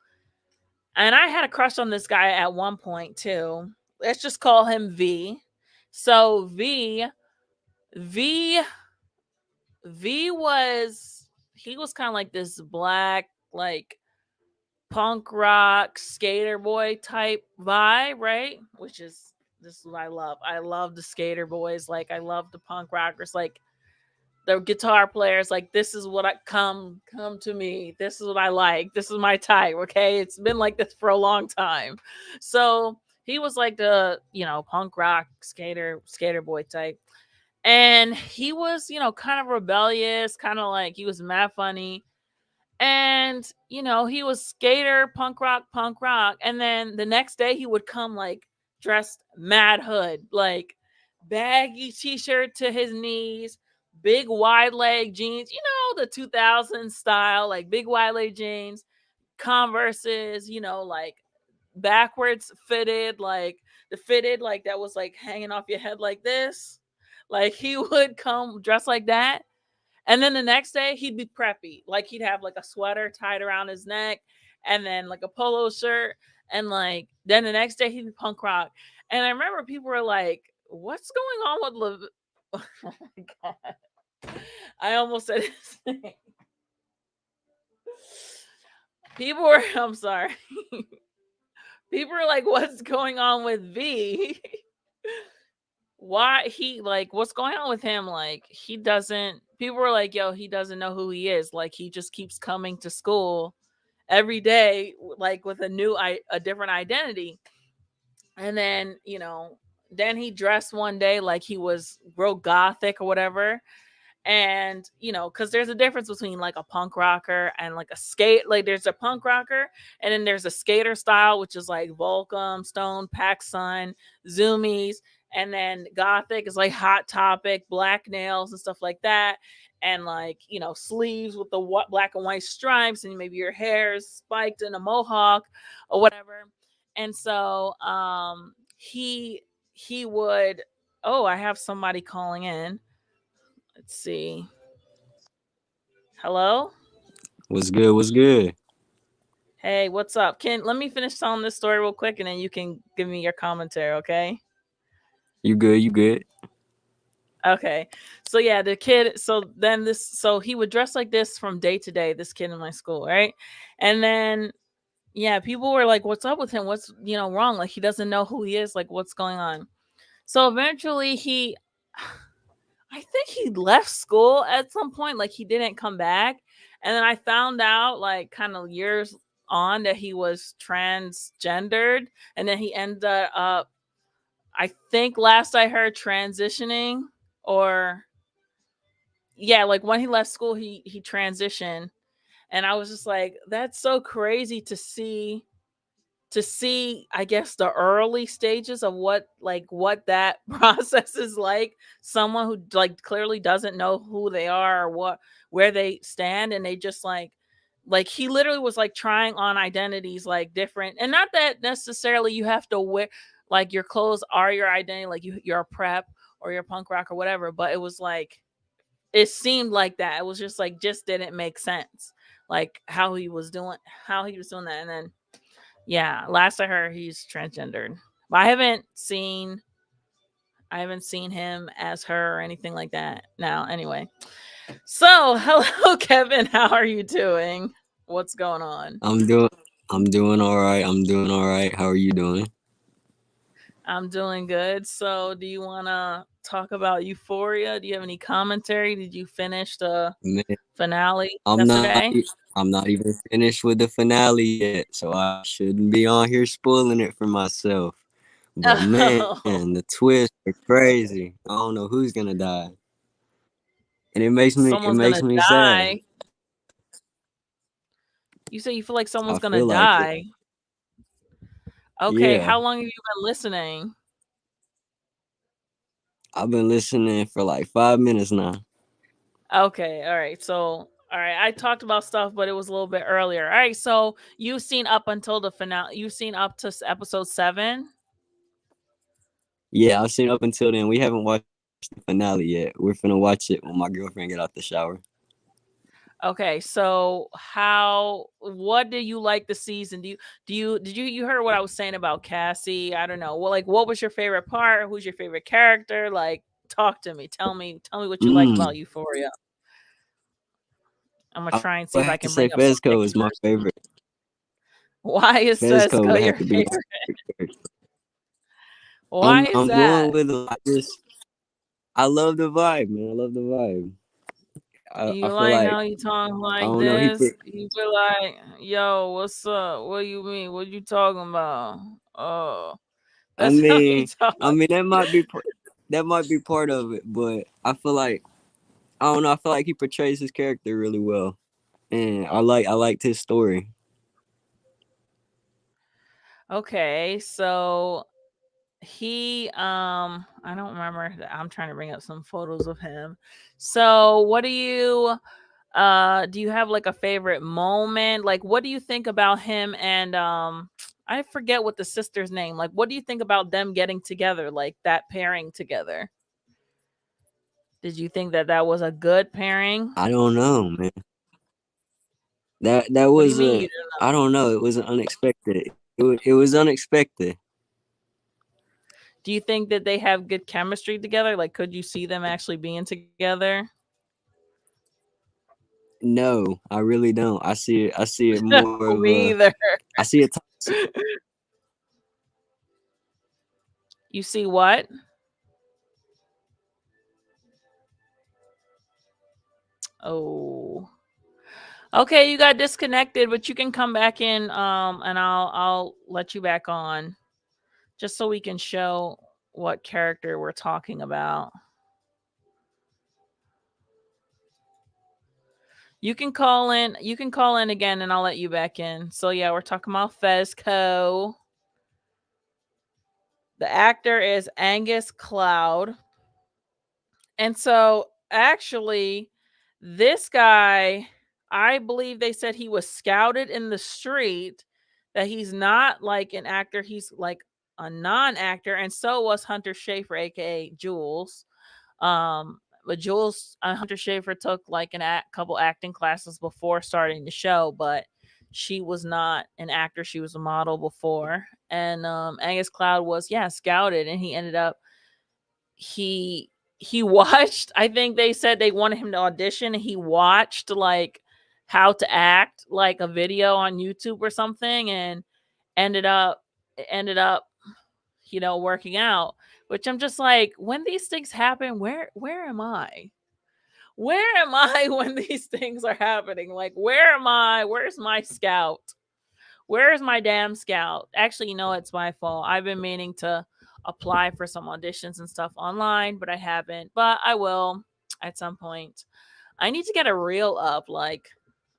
And I had a crush on this guy at one point too. Let's just call him V. So V was, he was kind of like this black, like punk rock skater boy type vibe, right? This is what I love. I love the skater boys. Like, I love the punk rockers. Like, the guitar players. Like, this is what I come to me. This is what I like. This is my type. Okay, it's been like this for a long time. So he was like the punk rock skater boy type. And he was, kind of rebellious, kind of like he was mad funny. And, he was skater, punk rock. And then the next day he would come like dressed mad hood, like baggy t-shirt to his knees, big wide leg jeans, the 2000s style, like big wide leg jeans, Converses, like backwards fitted, like the fitted, like that was like hanging off your head like this. Like, he would come dressed like that. And then the next day he'd be preppy. Like, he'd have like a sweater tied around his neck, and then like a polo shirt. And like, then the next day he'd be punk rock. And I remember people were like, what's going on with oh my God. I almost said his name. I'm sorry. People were like, what's going on with V? Why what's going on with him? Like, people were like, yo, he doesn't know who he is. Like, he just keeps coming to school every day, like with a different identity. And then, then he dressed one day like he was real gothic or whatever. And because there's a difference between like a punk rocker and like a skate, like there's a punk rocker and then there's a skater style, which is like Volcom, Stone, PacSun, Zoomies, and then gothic is like Hot Topic, black nails and stuff like that, and like sleeves with the black and white stripes, and maybe your hair is spiked in a mohawk or whatever. And so he would, oh, I have somebody calling in. Let's see. Hello? What's good? What's good? Hey, what's up? Let me finish telling this story real quick and then you can give me your commentary, okay? You good? You good? Okay. So yeah, the kid, so he would dress like this from day to day, this kid in my school, right? And then yeah, people were like, what's up with him? What's wrong? Like he doesn't know who he is, like what's going on? So eventually I think he left school at some point, like he didn't come back. And then I found out like kind of years on that he was transgendered, and then he ended up, I think last I heard, transitioning, or yeah, like when he left school he transitioned. And I was just like, that's so crazy to see, I guess, the early stages of what that process is like. Someone who like clearly doesn't know who they are or where they stand, and they just like he literally was like trying on identities, like different, and not that necessarily you have to wear like your clothes are your identity, like you're a prep or you're a punk rock or whatever, but it was like it seemed like that. It was just like just didn't make sense, like how he was doing that. And then yeah, last I heard he's transgendered. But I haven't seen him as her or anything like that. Now, anyway. So, hello Kevin, how are you doing? What's going on? I'm doing. I'm doing all right. I'm doing all right. How are you doing? I'm doing good. So, do you want to talk about Euphoria? Do you have any commentary? Did you finish the Man, finale I'm not. yesterday? I'm not even finished with the finale yet, so I shouldn't be on here spoiling it for myself. But man, the Oh, twists are crazy. I don't know who's gonna die, and it someone's makes gonna me sad. die. You say you feel like I someone's gonna feel like it. die. Okay, Yeah, how long have you been listening? I've been listening for like 5 minutes now. Okay, all right. So, all right, I talked about stuff, but it was a little bit earlier. All right, so you've seen up until the finale. You've seen up to episode 7. Yeah, I've seen up until then. We haven't watched the finale yet. We're finna watch it when my girlfriend get out the shower. Okay, so what do you like the season? You heard what I was saying about Cassie? I don't know. Well, like what was your favorite part? Who's your favorite character? Like talk to me. Tell me what you like Mm, about Euphoria. I'm gonna I try and would see if have I to can say bring up some FEZCO is my pictures. favorite. Why is FEZCO Fesco would your have to be my favorite? favorite character. Why is I'm that? going with them. I love the vibe, man. I love the vibe. I You feel like like how you talk I like don't know. this? You be like, yo, what's up? What do you mean? What you talking about? Oh, I that's how you mean, talk. I mean that might be part of it, but I feel like I don't know. I feel like he portrays his character really well, and I liked his story. Okay, so I don't remember. I'm trying to bring up some photos of him. So what do you have like a favorite moment? Like what do you think about him and I forget what the sister's name. Like what do you think about them getting together, like that pairing together? Did you think that that was a good pairing? I don't know, man. That What do you was mean you a don't I know? don't know. It was unexpected. It was unexpected. Do you think that they have good chemistry together? Like, could you see them actually being together? No, I really don't. I see it No, more of me a. either. I see it toxic. You see what? Oh. Okay, you got disconnected, but you can come back in and I'll let you back on just so we can show what character we're talking about. You can call in. You can call in again, and I'll let you back in. So yeah, we're talking about FEZCO. The actor is Angus Cloud, and so actually, this guy, I believe they said he was scouted in the street. That he's not like an actor. He's like a non-actor, and so was Hunter Schafer, aka Jules. But Jules Hunter Schafer took like couple acting classes before starting the show, but she was not an actor. She was a model before. And Angus Cloud was scouted, and he ended up he watched. I think they said they wanted him to audition. And he watched like how to act, like a video on YouTube or something, and ended up ended up working out, which I'm just like, when these things happen, where am I? Where am I when these things are happening? Like, where am I? Where's my scout? Where is my damn scout? Actually, it's my fault. I've been meaning to apply for some auditions and stuff online, but I haven't. But I will at some point. I need to get a reel up. Like,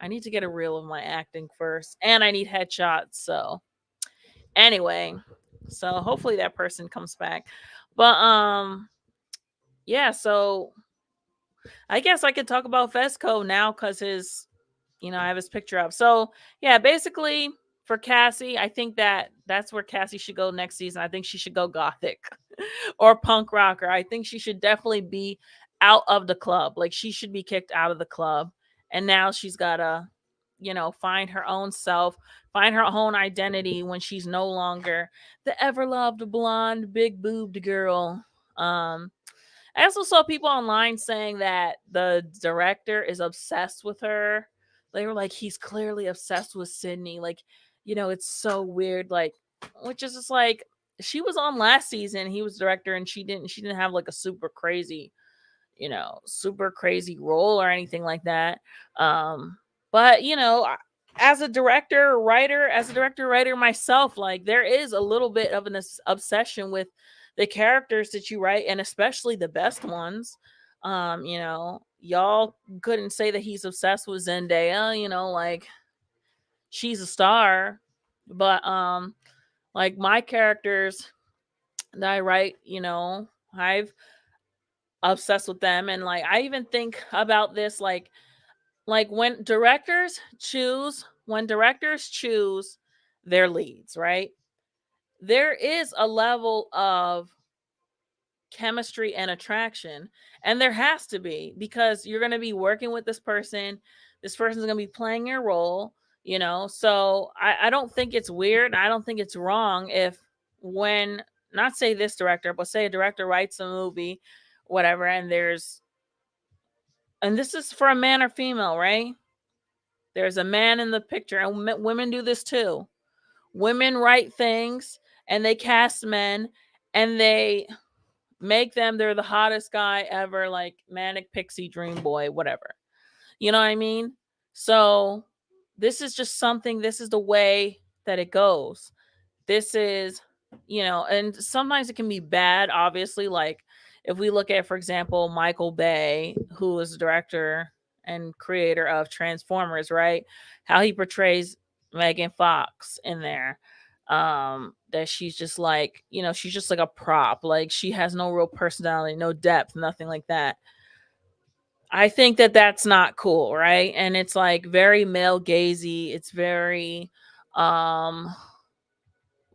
I need to get a reel of my acting first, and I need headshots. So, anyway, so hopefully that person comes back. But yeah, so I guess I could talk about FEZCO now because I have his picture up. So yeah, basically for Cassie, I think that's where Cassie should go next season. I think she should go gothic or punk rocker. I think she should definitely be out of the club. Like, she should be kicked out of the club. And now she's gotta, find her own self, find her own identity when she's no longer the ever loved blonde, big boobed girl. I also saw people online saying that the director is obsessed with her. They were like, he's clearly obsessed with Sydney. Like, it's so weird. Like, which is just like, she was on last season. He was director, and she didn't have like a super crazy role or anything like that. But as a director, writer myself, like, there is a little bit of an obsession with the characters that you write, and especially the best ones. Y'all couldn't say that he's obsessed with Zendaya, like, she's a star. But like, my characters that I write, I've obsessed with them. And like, I even think about this, like when directors choose their leads, right? There is a level of chemistry and attraction, and there has to be, because you're going to be working with this person's going to be playing your role, so I don't think it's weird. I don't think it's wrong if, when, not say this director, but say a director writes a movie, whatever, and this is for a man or female, right? There's a man in the picture, and women do this too. Women write things, and they cast men, and they make them, they're the hottest guy ever, like manic pixie dream boy, whatever. You know what I mean? So this is just something, this is the way that it goes. This is, and sometimes it can be bad, obviously. Like, if we look at, for example, Michael Bay, who is the director and creator of Transformers, right? How he portrays Megan Fox in there. That she's just like, she's just like a prop. Like, she has no real personality, no depth, nothing like that. I think that that's not cool, right? And it's like very male gazy. It's very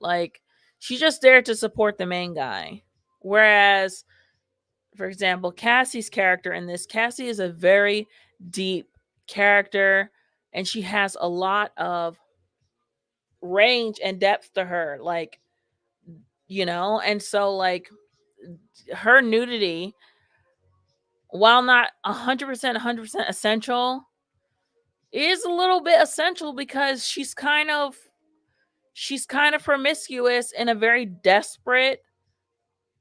like, she's just there to support the main guy. Whereas, for example, Cassie's character in this, Cassie is a very deep character, and she has a lot of range and depth to her. Like, and so, like, her nudity, while not 100% essential, is a little bit essential, because she's kind of promiscuous in a very desperate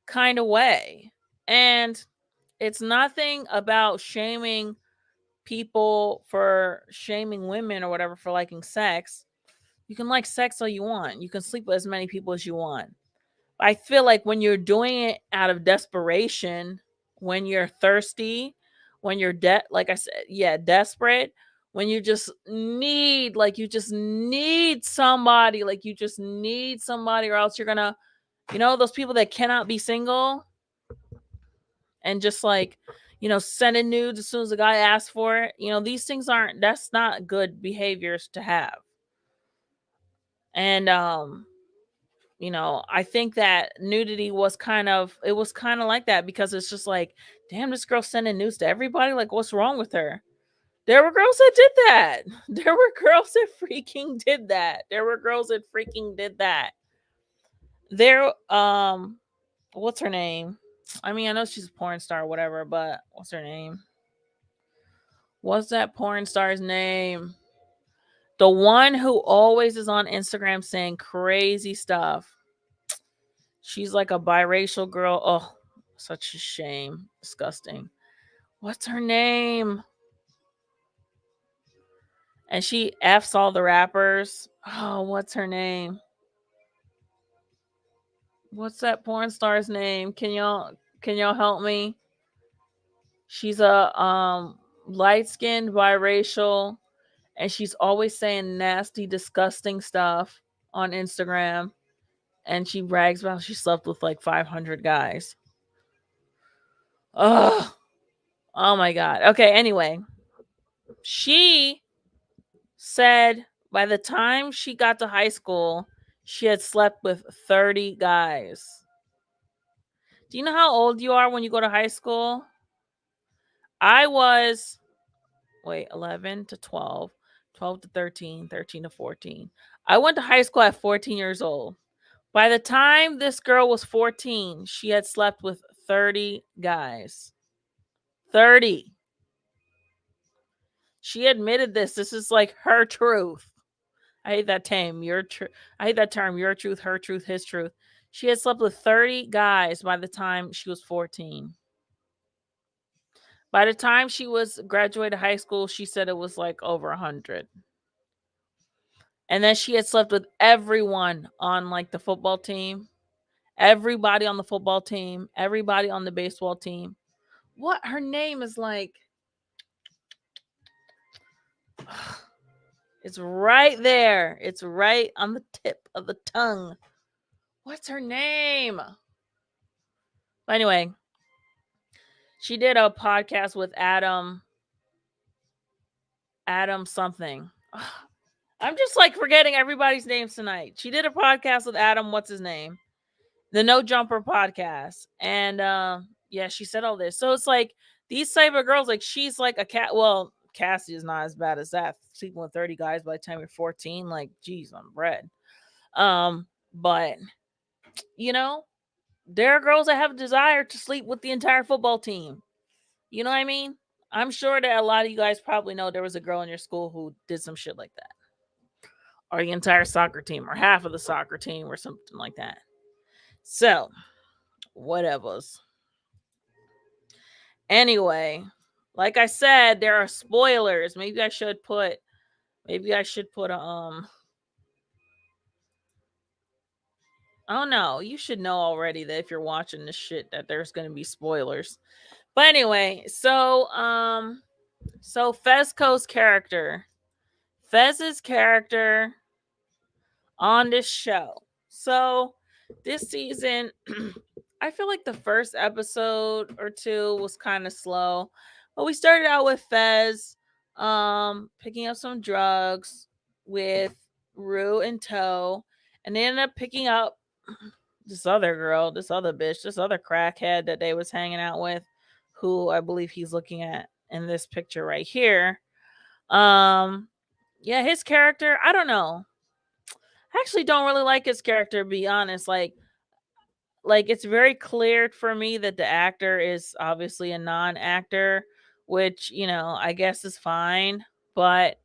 kind of way. And it's nothing about shaming people for shaming women or whatever for liking sex. You can like sex all you want. You can sleep with as many people as you want. I feel like when you're doing it out of desperation, when you're thirsty, when you're like I said, desperate, when you just need, like, you just need somebody, like, you just need somebody, or else you're gonna, those people that cannot be single and just, like, sending nudes as soon as the guy asks for it. These things that's not good behaviors to have. And I think that nudity was kind of like that, because it's just like, damn, this girl sending nudes to everybody, like, what's wrong with her? There were girls that did that. There were girls that freaking did that. There, what's her name? I mean, I know she's a porn star or whatever, but what's her name? What's that porn star's name? The one who always is on Instagram saying crazy stuff. She's like a biracial girl. Oh, such a shame. Disgusting. What's her name? And she F's all the rappers. Oh, what's her name? What's that porn star's name? Can y'all help me? She's a light-skinned biracial, and she's always saying nasty, disgusting stuff on Instagram, and she brags about how she slept with like 500 guys. Ugh. Oh my god. Okay, anyway. She said by the time she got to high school, she had slept with 30 guys. Do you know how old you are when you go to high school? I was 11 to 12, 12 to 13, 13 to 14. I went to high school at 14 years old. By the time this girl was 14, she had slept with 30 guys. 30. She admitted this. This is like her truth. I hate that term. I hate that term. Your truth, her truth, his truth. She had slept with 30 guys by the time she was 14. By the time she was graduated high school, she said it was like over 100. And then she had slept with everyone on like the football team, everybody on the football team, everybody on the baseball team. What her name is like? It's right there. It's right on the tip of the tongue. What's her name? But anyway, she did a podcast with Adam something. I'm just like forgetting everybody's names tonight. She did a podcast with Adam, what's his name? The No Jumper podcast. And yeah, she said all this. So it's like these type of girls, like she's like a cat. Well, Cassie is not as bad as that. Sleeping with 30 guys by the time you're 14, like, geez, on bread. But there are girls that have a desire to sleep with the entire football team. You know what I mean? I'm sure that a lot of you guys probably know there was a girl in your school who did some shit like that. Or the entire soccer team, or half of the soccer team, or something like that. So, whatevers. Anyway, like I said, there are spoilers. Maybe I should put a oh no, you should know already that if you're watching this shit that there's gonna be spoilers. But anyway, so FEZCO's character. Fez's character on this show. So this season, I feel like the first episode or two was kind of slow. But we started out with Fez picking up some drugs with Rue in tow. And they ended up picking up this other girl, this other bitch, this other crackhead that they was hanging out with, who I believe he's looking at in this picture right here. Yeah, his character, I don't know. I actually don't really like his character, to be honest. Like it's very clear for me that the actor is obviously a non-actor, which, I guess is fine. But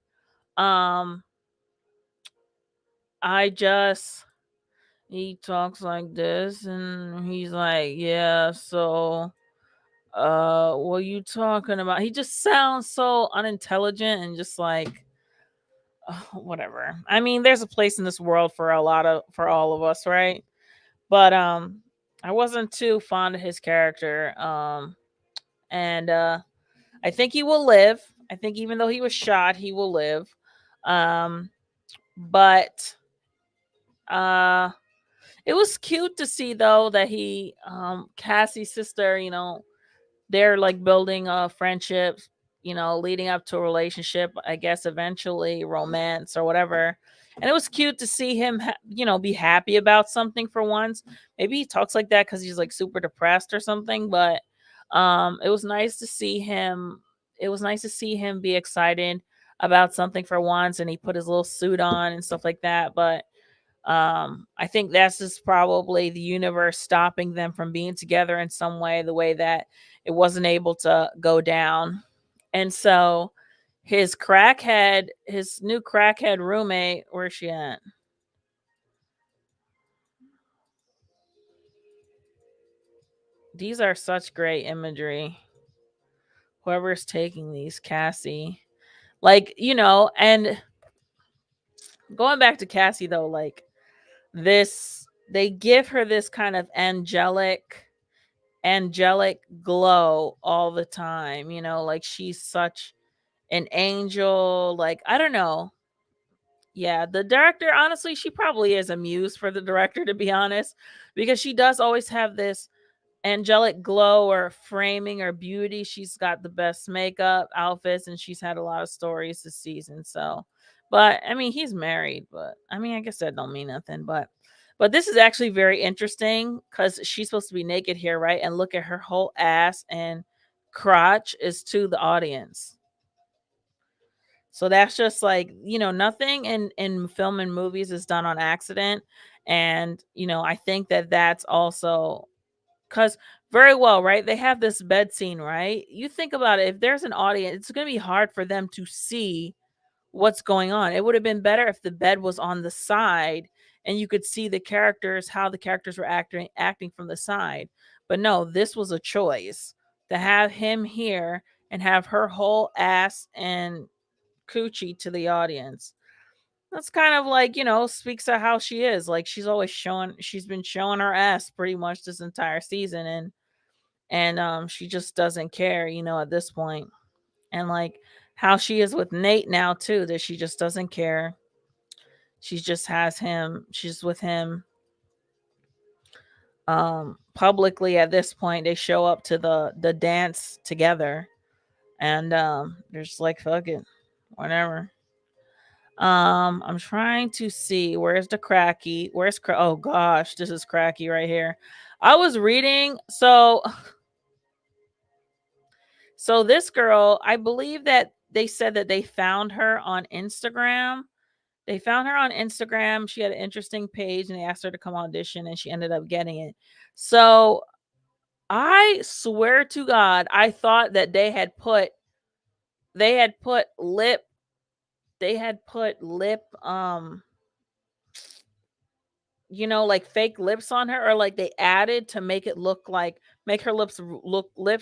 I just he talks like this and he's like, yeah, so what are you talking about? He just sounds so unintelligent and just like whatever. I mean, there's a place in this world for all of us, right? But I wasn't too fond of his character. And I think he will live. I think even though he was shot, he will live. Um, but uh, it was cute to see though that he, Cassie's sister, they're like building a friendship, leading up to a relationship, I guess eventually romance or whatever. And it was cute to see him, be happy about something for once. Maybe he talks like that because he's like super depressed or something. But it was nice to see him. It was nice to see him be excited about something for once, and he put his little suit on and stuff like that. But I think that's just probably the universe stopping them from being together in some way, the way that it wasn't able to go down. And so his new crackhead roommate, where's she at? These are such great imagery. Whoever's taking these, Cassie. Like, and going back to Cassie though, like this, they give her this kind of angelic glow all the time, like she's such an angel. Like, I don't know. Yeah, the director, honestly, she probably is a muse for the director, to be honest, because she does always have this angelic glow or framing or beauty. She's got the best makeup, outfits, and she's had a lot of stories this season. So, but I mean, he's married, but I mean, I guess that don't mean nothing. But this is actually very interesting because she's supposed to be naked here, right? And look at her whole ass and crotch is to the audience. So that's just like, nothing in film and movies is done on accident. And, I think that that's also because very well, right? They have this bed scene, right? You think about it, if there's an audience, it's going to be hard for them to see what's going on. It would have been better if the bed was on the side and you could see the characters, how the characters were acting from the side. But no, this was a choice to have him here and have her whole ass and coochie to the audience. That's kind of like, speaks to how she is. Like she's been showing her ass pretty much this entire season, and she just doesn't care, at this point. And like how she is with Nate now too, that she just doesn't care. She just has him, she's with him publicly at this point. They show up to the dance together, and they're just like, fuck it, whatever. I'm trying to see where's the cracky. Oh gosh, this is cracky right here. I was reading, so this girl, I believe that they said that they found her on Instagram. They found her on Instagram. She had an interesting page and they asked her to come audition and she ended up getting it. So I swear to God, I thought that they had put lip they had put lip like fake lips on her, or like they added to make her lips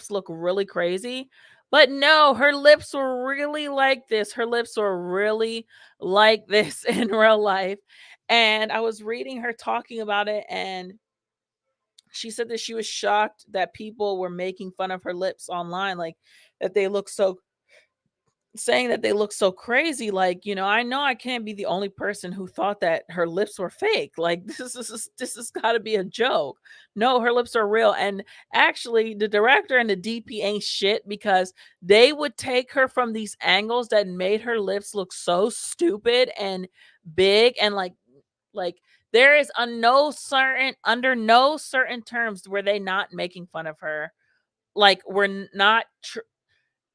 look really crazy. But no, her lips were really like this. Her lips were really like this in real life. And I was reading her talking about it, and she said that she was shocked that people were making fun of her lips online, like that they look so saying that they look so crazy. Like, I know I can't be the only person who thought that her lips were fake. Like, this has got to be a joke. No, her lips are real. And actually, the director and the DP ain't shit, because they would take her from these angles that made her lips look so stupid and big, and like there is under no certain terms were they not making fun of her. Like, we're not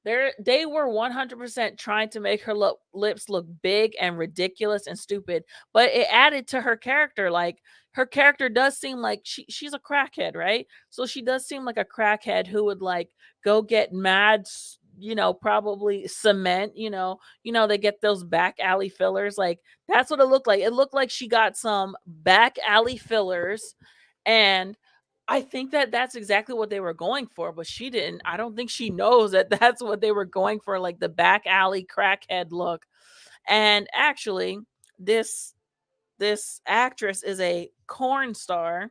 they were 100% trying to make her lips look big and ridiculous and stupid, but it added to her character. Like, her character does seem like she's a crackhead, right? So she does seem like a crackhead who would like go get mad, probably cement, they get those back alley fillers. Like, that's what it looked like. It looked like she got some back alley fillers, and I think that that's exactly what they were going for, but she didn't. I don't think she knows that that's what they were going for, like the back alley crackhead look. And actually, this this actress is a corn star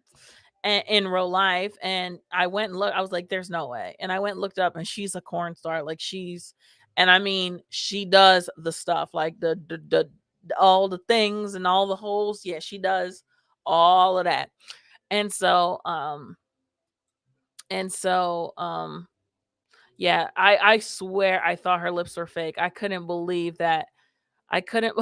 in real life, and I went and looked. I was like, "There's no way," and I went and looked up, and she's a corn star. Like, she's And I mean, she does the stuff like the all the things and all the holes. Yeah, she does all of that. And so and so yeah, I swear I thought her lips were fake. I couldn't believe that. I couldn't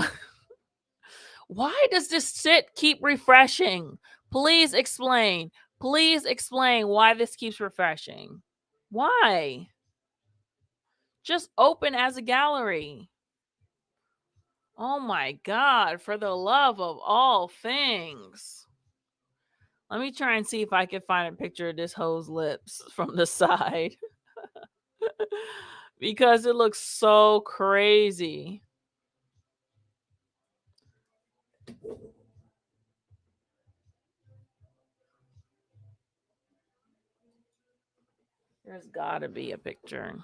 Why does this shit keep refreshing? Please explain. Please explain why this keeps refreshing. Why? Just open as a gallery. Oh my god, for the love of all things. Let me try and see if I can find a picture of this hoe's lips from the side. Because it looks so crazy. There's gotta be a picture.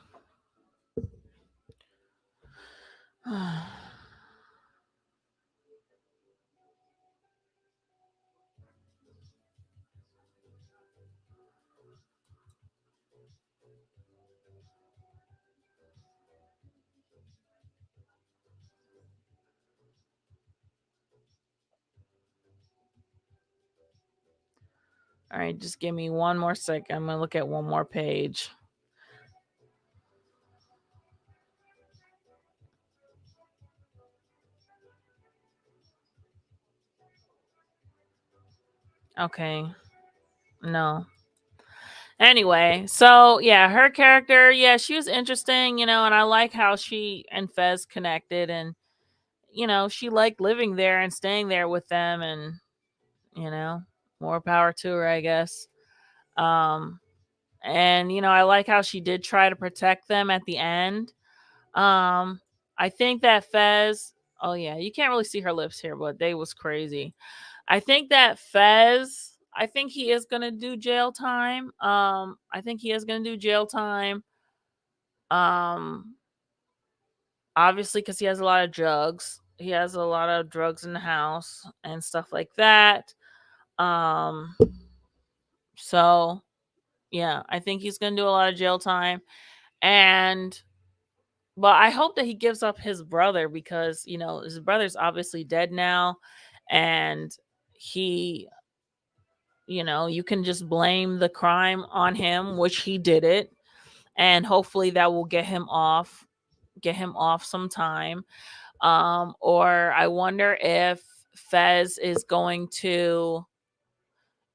All right, just give me one more second. I'm gonna look at one more page. Okay. No. Anyway, so yeah, her character, yeah, she was interesting, and I like how she and Fez connected, and she liked living there and staying there with them, and more power to her, I guess. Um, and I like how she did try to protect them at the end. I think that Fez, oh yeah, you can't really see her lips here, but they was crazy. I think that Fez, I think he is gonna do jail time. I think he is gonna do jail time. Um, Obviously, because he has a lot of drugs. He has a lot of drugs in the house and stuff like that. Um, so yeah, I think he's gonna do a lot of jail time. And but I hope that he gives up his brother, because his brother's obviously dead now, and he you can just blame the crime on him, which he did it, and hopefully that will get him off sometime. Or I wonder if Fez is going to,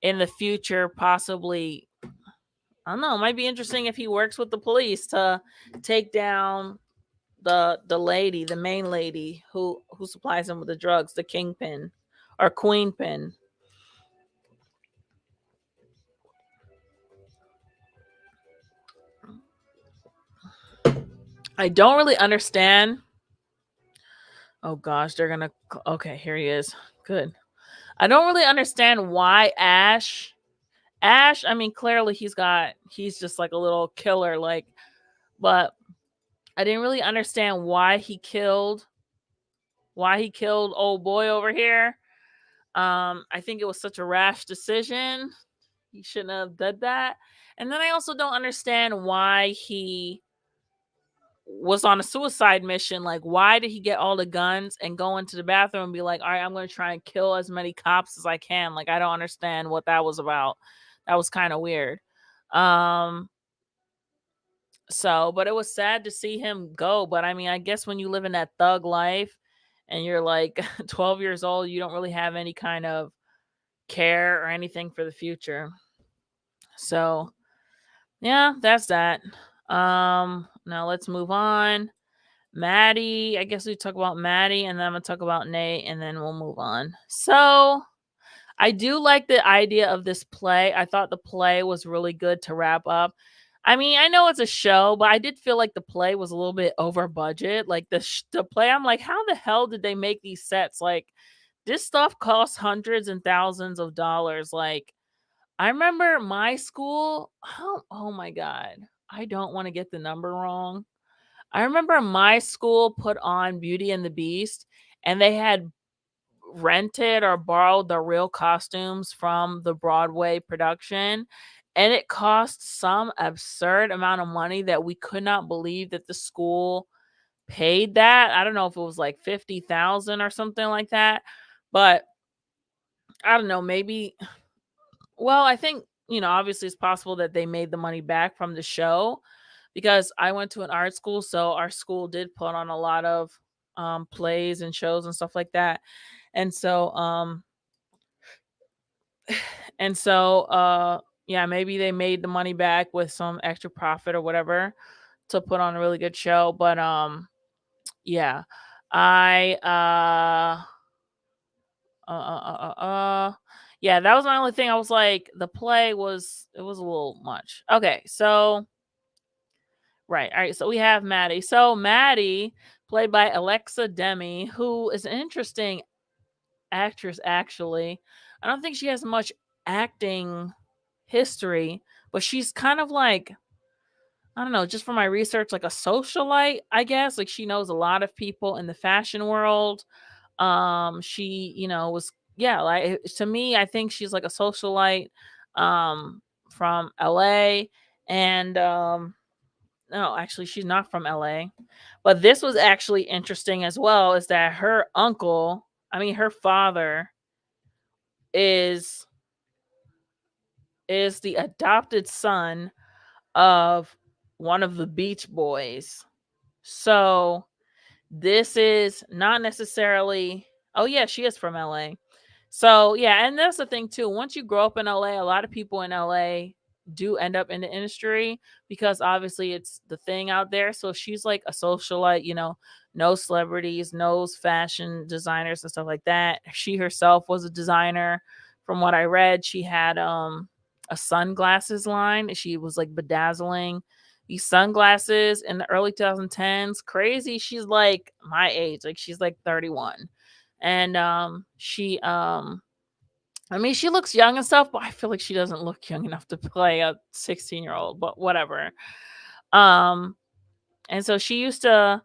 in the future, possibly, I don't know, it might be interesting if he works with the police to take down the lady, the main lady who supplies him with the drugs, the kingpin or queen pin. I don't really understand. Oh gosh, they're gonna. Okay, here he is. Good. I don't really understand why Ash. I mean, clearly he's just like a little killer, like, but I didn't really understand why he killed old boy over here. I think it was such a rash decision. He shouldn't have done that. And then I also don't understand why he was on a suicide mission. Like, why did he get all the guns and go into the bathroom and be like, all right, I'm going to try and kill as many cops as I can? Like, I don't understand what that was about. That was kind of weird. So, but it was sad to see him go. But I mean, I guess when you live in that thug life and you're like 12 years old, you don't really have any kind of care or anything for the future. So, yeah, that's that. Now let's move on. Maddie, I guess we talk about Maddie, and then I'm gonna talk about Nate, and then we'll move on. So I do like the idea of this play. I thought the play was really good to wrap up. I mean, I know it's a show, but I did feel like the play was a little bit over budget. Like the play, I'm like, how the hell did they make these sets? Like, this stuff costs hundreds and thousands of dollars. Like, I remember my school. Oh my god, I don't want to get the number wrong. I remember my school put on Beauty and the Beast, and they had rented or borrowed the real costumes from the Broadway production, and it cost some absurd amount of money that we could not believe that the school paid that. I don't know if it was like 50,000 or something like that, but I don't know, maybe. Well, I think, obviously it's possible that they made the money back from the show, because I went to an art school, so our school did put on a lot of plays and shows and stuff like that. And so yeah, maybe they made the money back with some extra profit or whatever to put on a really good show. But yeah. I yeah, that was my only thing. I was like, the play was, it was a little much. Okay, so right, all right, so we have Maddie. So Maddie, played by Demie, who is an interesting actress actually. I don't think she has much acting history, but she's kind of like, I don't know, just from my research, like a socialite, I guess. Like, she knows a lot of people in the fashion world. She, was, yeah, like, to me, I think she's like a socialite from LA. And no, actually she's not from LA. But this was actually interesting as well, is that her uncle, I mean her father, is the adopted son of one of the Beach Boys. So this is not necessarily, oh yeah, she is from LA. So yeah, and that's the thing too. Once you grow up in LA, a lot of people in LA do end up in the industry, because obviously it's the thing out there. So she's like a socialite, knows celebrities, knows fashion designers and stuff like that. She herself was a designer. From what I read, she had a sunglasses line. She was like bedazzling these sunglasses in the early 2010s. Crazy. She's like my age. Like, she's like 31. And she I mean, she looks young and stuff, but I feel like she doesn't look young enough to play a 16-year-old, but whatever. Um and so she used to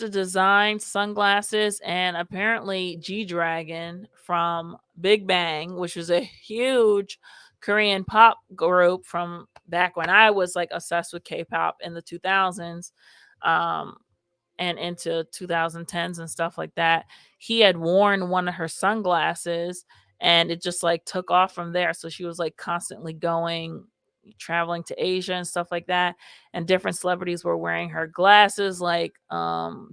design sunglasses, and apparently G-Dragon from Big Bang, which was a huge Korean pop group from back when I was like obsessed with K-pop in the 2000s. Um and into 2010s and stuff like that. He had worn one of her sunglasses, and it just like took off from there. So she was like constantly traveling to Asia and stuff like that. And different celebrities were wearing her glasses, like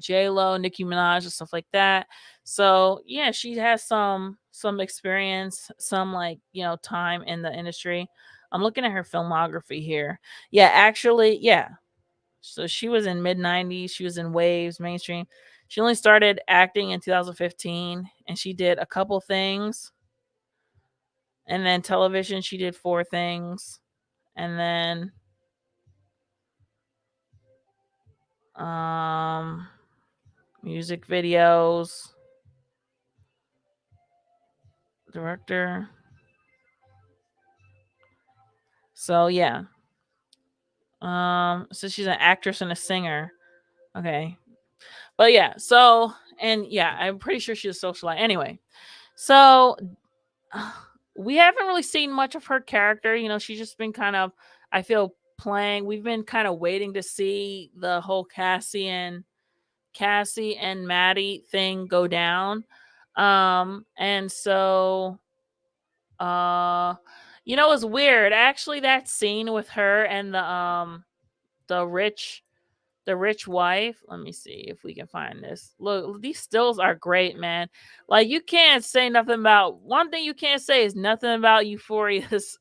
J Lo, Nicki Minaj, and stuff like that. So yeah, she has some experience, some like, time in the industry. I'm looking at her filmography here. Yeah, actually, yeah. So she was in mid 90s. She was in Waves, mainstream. She only started acting in 2015, and she did a couple things. And then television, she did 4 things. And then um music videos, director. So yeah. So she's an actress and a singer. Okay. But yeah, so, and yeah, I'm pretty sure she's a socialite. Anyway, so we haven't really seen much of her character. She's just been kind of, I feel, playing. We've been kind of waiting to see the whole Cassie and Maddie thing go down. And so it's weird. Actually, that scene with her and the rich wife. Let me see if we can find this. Look, these stills are great, man. Like, you can't say nothing about, one thing you can't say is nothing about Euphoria's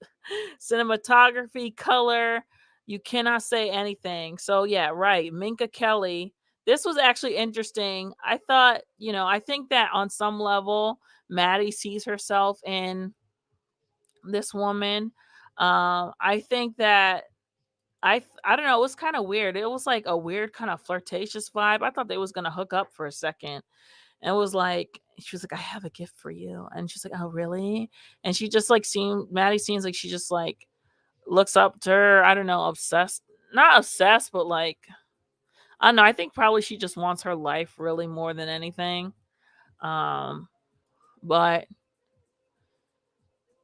cinematography, color. You cannot say anything. So yeah, right. Minka Kelly. This was actually interesting. I thought, I think that on some level, Maddie sees herself in this woman. I think that I don't know, it was kind of weird. It was like a weird kind of flirtatious vibe. I thought they was gonna hook up for a second. And it was like, she was like, I have a gift for you. And she's like, oh really? And she just like Maddie seems like she just like looks up to her. I don't know, obsessed. Not obsessed, but like, I don't know. I think probably she just wants her life really more than anything. Um, but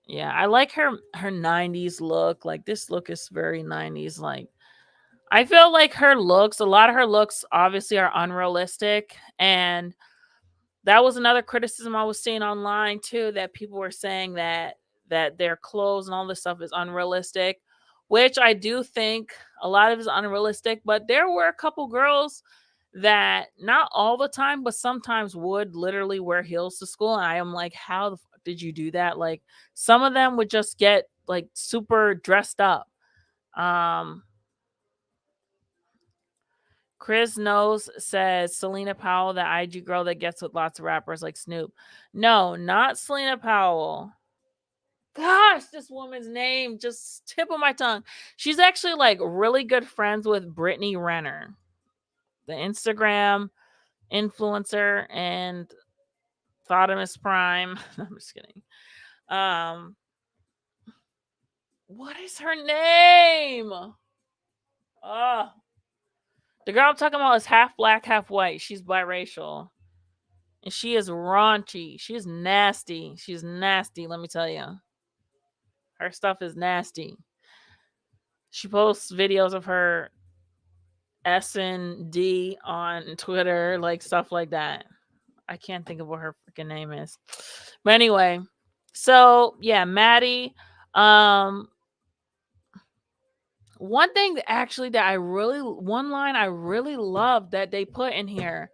yeah, I like her 90s look. Like, this look is very 90s. Like, I feel like her looks, a lot of her looks obviously are unrealistic, and that was another criticism I was seeing online too, that people were saying that their clothes and all this stuff is unrealistic, which I do think a lot of it is unrealistic, but there were a couple girls that not all the time, but sometimes would literally wear heels to school, and I am like, how the fuck did you do that? Like, some of them would just get like super dressed up. Um Chris Knows says Selena Powell, the IG girl that gets with lots of rappers like Snoop. No, not Selena Powell. Gosh, this woman's name just tip of my tongue. She's actually like really good friends with Brittany Renner, the Instagram influencer and Thotimus Prime. I'm just kidding. Um, what is her name? Oh, the girl I'm talking about is half black, half white. She's biracial. And she is raunchy. She's nasty. She's nasty, let me tell you. Her stuff is nasty. She posts videos of her S and D on Twitter, like stuff like that. I can't think of what her freaking name is. But anyway, so yeah, Maddie. Um, one thing that actually that I really, one line I really love that they put in here,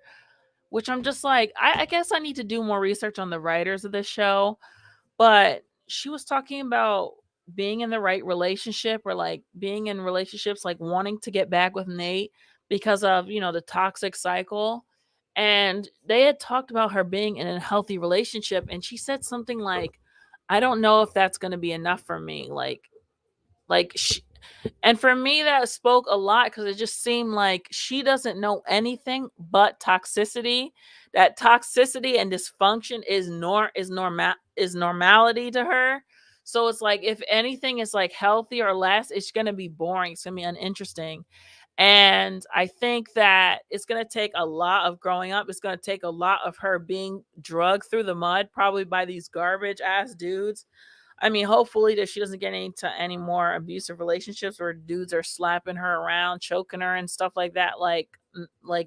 which I'm just like, I guess I need to do more research on the writers of this show. But she was talking about being in the right relationship, or like being in relationships, like wanting to get back with Nate because of, the toxic cycle. And they had talked about her being in a healthy relationship. And she said something like, I don't know if that's going to be enough for me. Like, and for me, that spoke a lot because it just seemed like she doesn't know anything but toxicity. That toxicity and dysfunction is normality to her. So it's like, if anything is like healthy or less, it's gonna be boring. It's gonna be uninteresting. And I think that it's gonna take a lot of growing up. It's gonna take a lot of her being drugged through the mud, probably by these garbage ass dudes. I mean, hopefully that she doesn't get into any more abusive relationships where dudes are slapping her around, choking her and stuff like that, like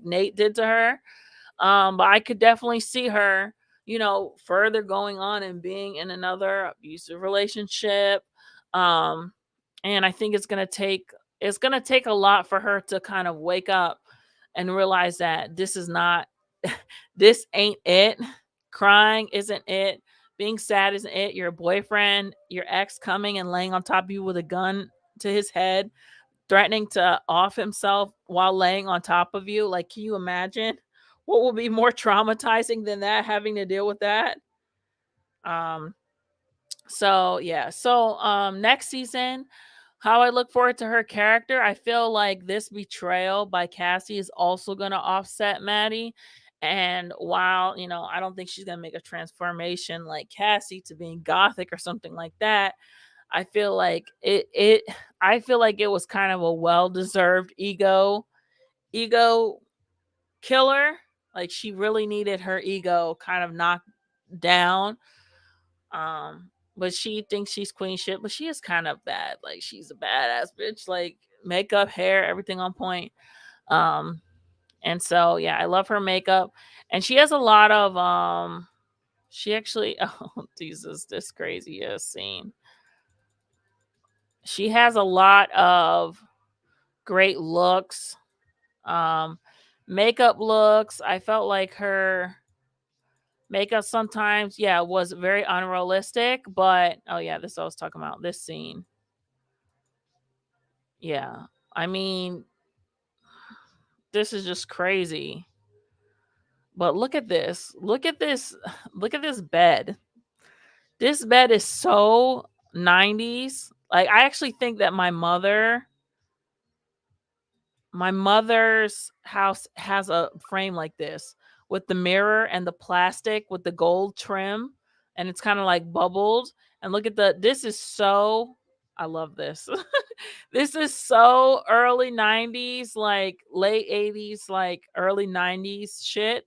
Nate did to her. But I could definitely see her, further going on and being in another abusive relationship. Um, and I think it's gonna take a lot for her to kind of wake up and realize that this is not this ain't it. Crying isn't it. Being sad isn't it. Your boyfriend, your ex coming and laying on top of you with a gun to his head, threatening to off himself while laying on top of you. Like, can you imagine what will be more traumatizing than that, having to deal with that? Um, so yeah. So next season, how I look forward to her character, I feel like this betrayal by Cassie is also gonna offset Maddie. And while, I don't think she's gonna make a transformation like Cassie to being gothic or something like that, I feel like it was kind of a well-deserved ego killer. Like, she really needed her ego kind of knocked down. But she thinks she's queen shit, but she is kind of bad. Like, she's a badass bitch. Like, makeup, hair, everything on point. Um, and so yeah, I love her makeup. And she has a lot of she actually oh Jesus, this crazy ass scene. She has a lot of great looks. Um Makeup looks. I felt like her makeup sometimes, yeah, was very unrealistic, but oh yeah, this is what I was talking about. This scene. Yeah. I mean, this is just crazy. But look at this. Look at this. Look at this bed. This bed is so 90s. Like, I actually think that my mother's house has a frame like this with the mirror and the plastic with the gold trim, and it's kind of like bubbled. And look at this is so, I love this. This is so early 90s, like late 80s, like early 90s shit.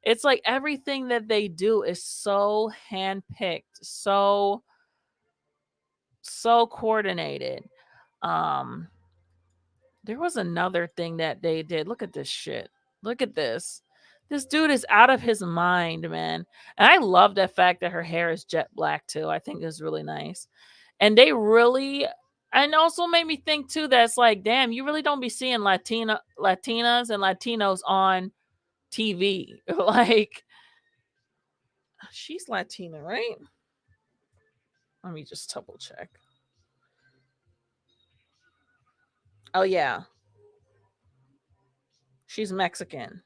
It's like everything that they do is so handpicked, so coordinated. Um There was another thing that they did. Look at this shit. Look at this. This dude is out of his mind, man. And I love the fact that her hair is jet black too. I think it's really nice. And they really, and also made me think too that it's like, damn, you really don't be seeing Latinas and Latinos on TV. Like, she's Latina, right? Let me just double check. Oh yeah, she's Mexican.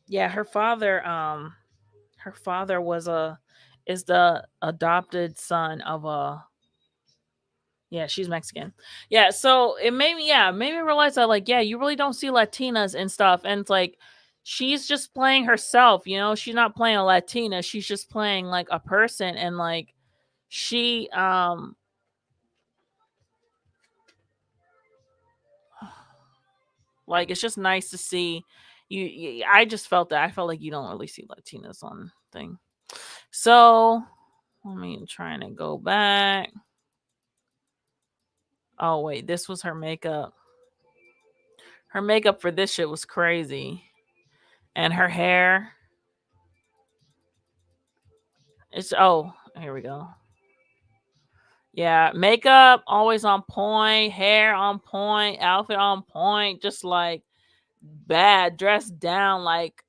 Yeah, her father was a is the adopted son of a, yeah, she's Mexican. Yeah, so it made me, yeah, made me realize that, like, yeah, you really don't see Latinas and stuff. And it's like she's just playing herself, you know, she's not playing a Latina, she's just playing like a person. And like she like it's just nice to see I just felt that. I felt like you don't really see Latinas on thing. So let me trying to go back. Oh wait, this was her makeup. Her makeup for this shit was crazy. And her hair. It's, oh, here we go. Yeah, makeup always on point, hair on point, outfit on point, just like bad, dressed down like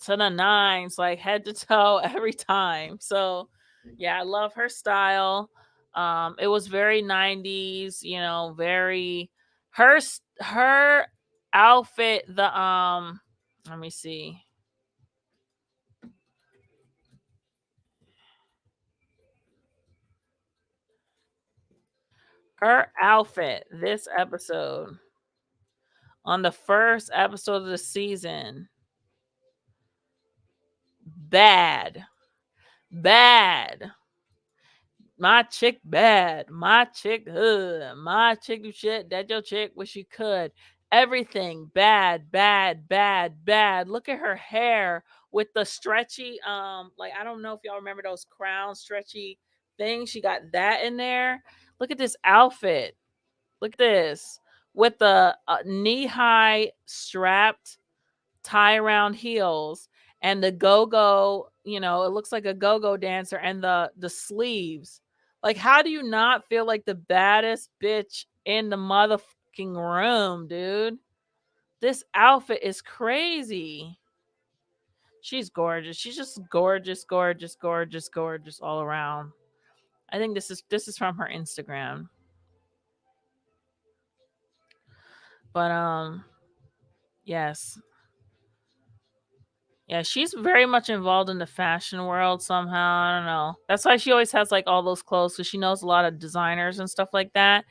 to the nines, like head to toe every time. So yeah, I love her style. It was very 90s, you know, very her outfit, the let me see. Her outfit this episode, on the first episode of the season, bad. Bad. My chick bad. My chick hood. My chick do shit that your chick wish she could. Everything bad, bad, bad, bad. Look at her hair with the stretchy, like I don't know if y'all remember those crown stretchy things. She got that in there. Look at this outfit. Look at this with the knee high strapped tie around heels and the go-go, you know, it looks like a go-go dancer, and the sleeves. Like, how do you not feel like the baddest bitch in the motherfucking room, dude? This outfit is crazy. She's gorgeous. She's just gorgeous, gorgeous, gorgeous, gorgeous all around. I think this is from her Instagram. But yes. Yeah, she's very much involved in the fashion world somehow. I don't know. That's why she always has like all those clothes, because she knows a lot of designers and stuff like that.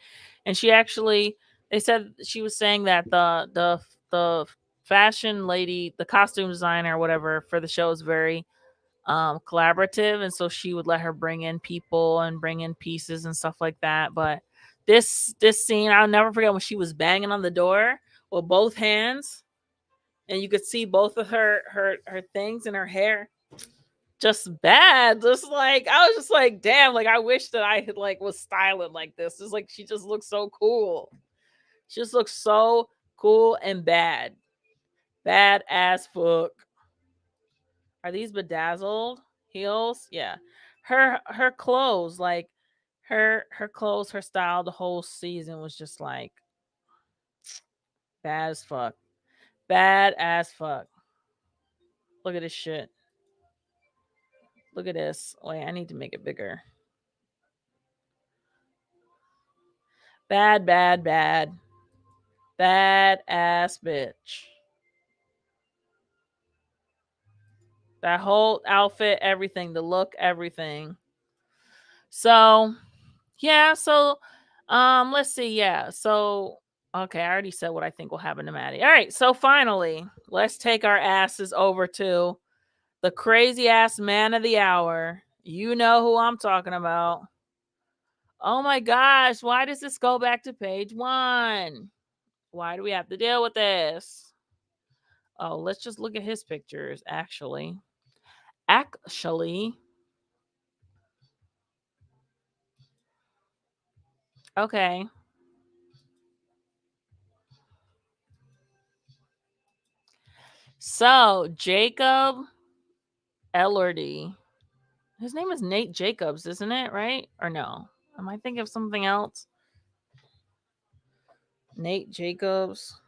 And she actually, they said she was saying that the fashion lady, the costume designer or whatever for the show is very collaborative, and so she would let her bring in people and bring in pieces and stuff like that. But this scene, I'll never forget when she was banging on the door with both hands, and you could see both of her things in her hair, just bad. Just like I was just like, damn, like I wish that I had like was styling like this. It's like she just looks so cool. She just looks so cool and bad. Bad as fuck. Are these bedazzled heels? Yeah. Her clothes, like her clothes, her style, the whole season was just like bad as fuck. Bad as fuck. Look at this shit. Look at this. Wait, I need to make it bigger. Bad, bad, bad. Bad ass bitch. That whole outfit, everything, the look, everything. So, yeah, so let's see. Yeah. So, okay, I already said what I think will happen to Maddie. All right, so finally, let's take our asses over to the crazy ass man of the hour. You know who I'm talking about. Oh my gosh, why does this go back to page 1? Why do we have to deal with this? Oh, let's just look at his pictures, actually. Actually, okay. So Jacob Elordi. His name is Nate Jacobs, isn't it? Right? Or no? Am I thinking of something else? Nate Jacobs.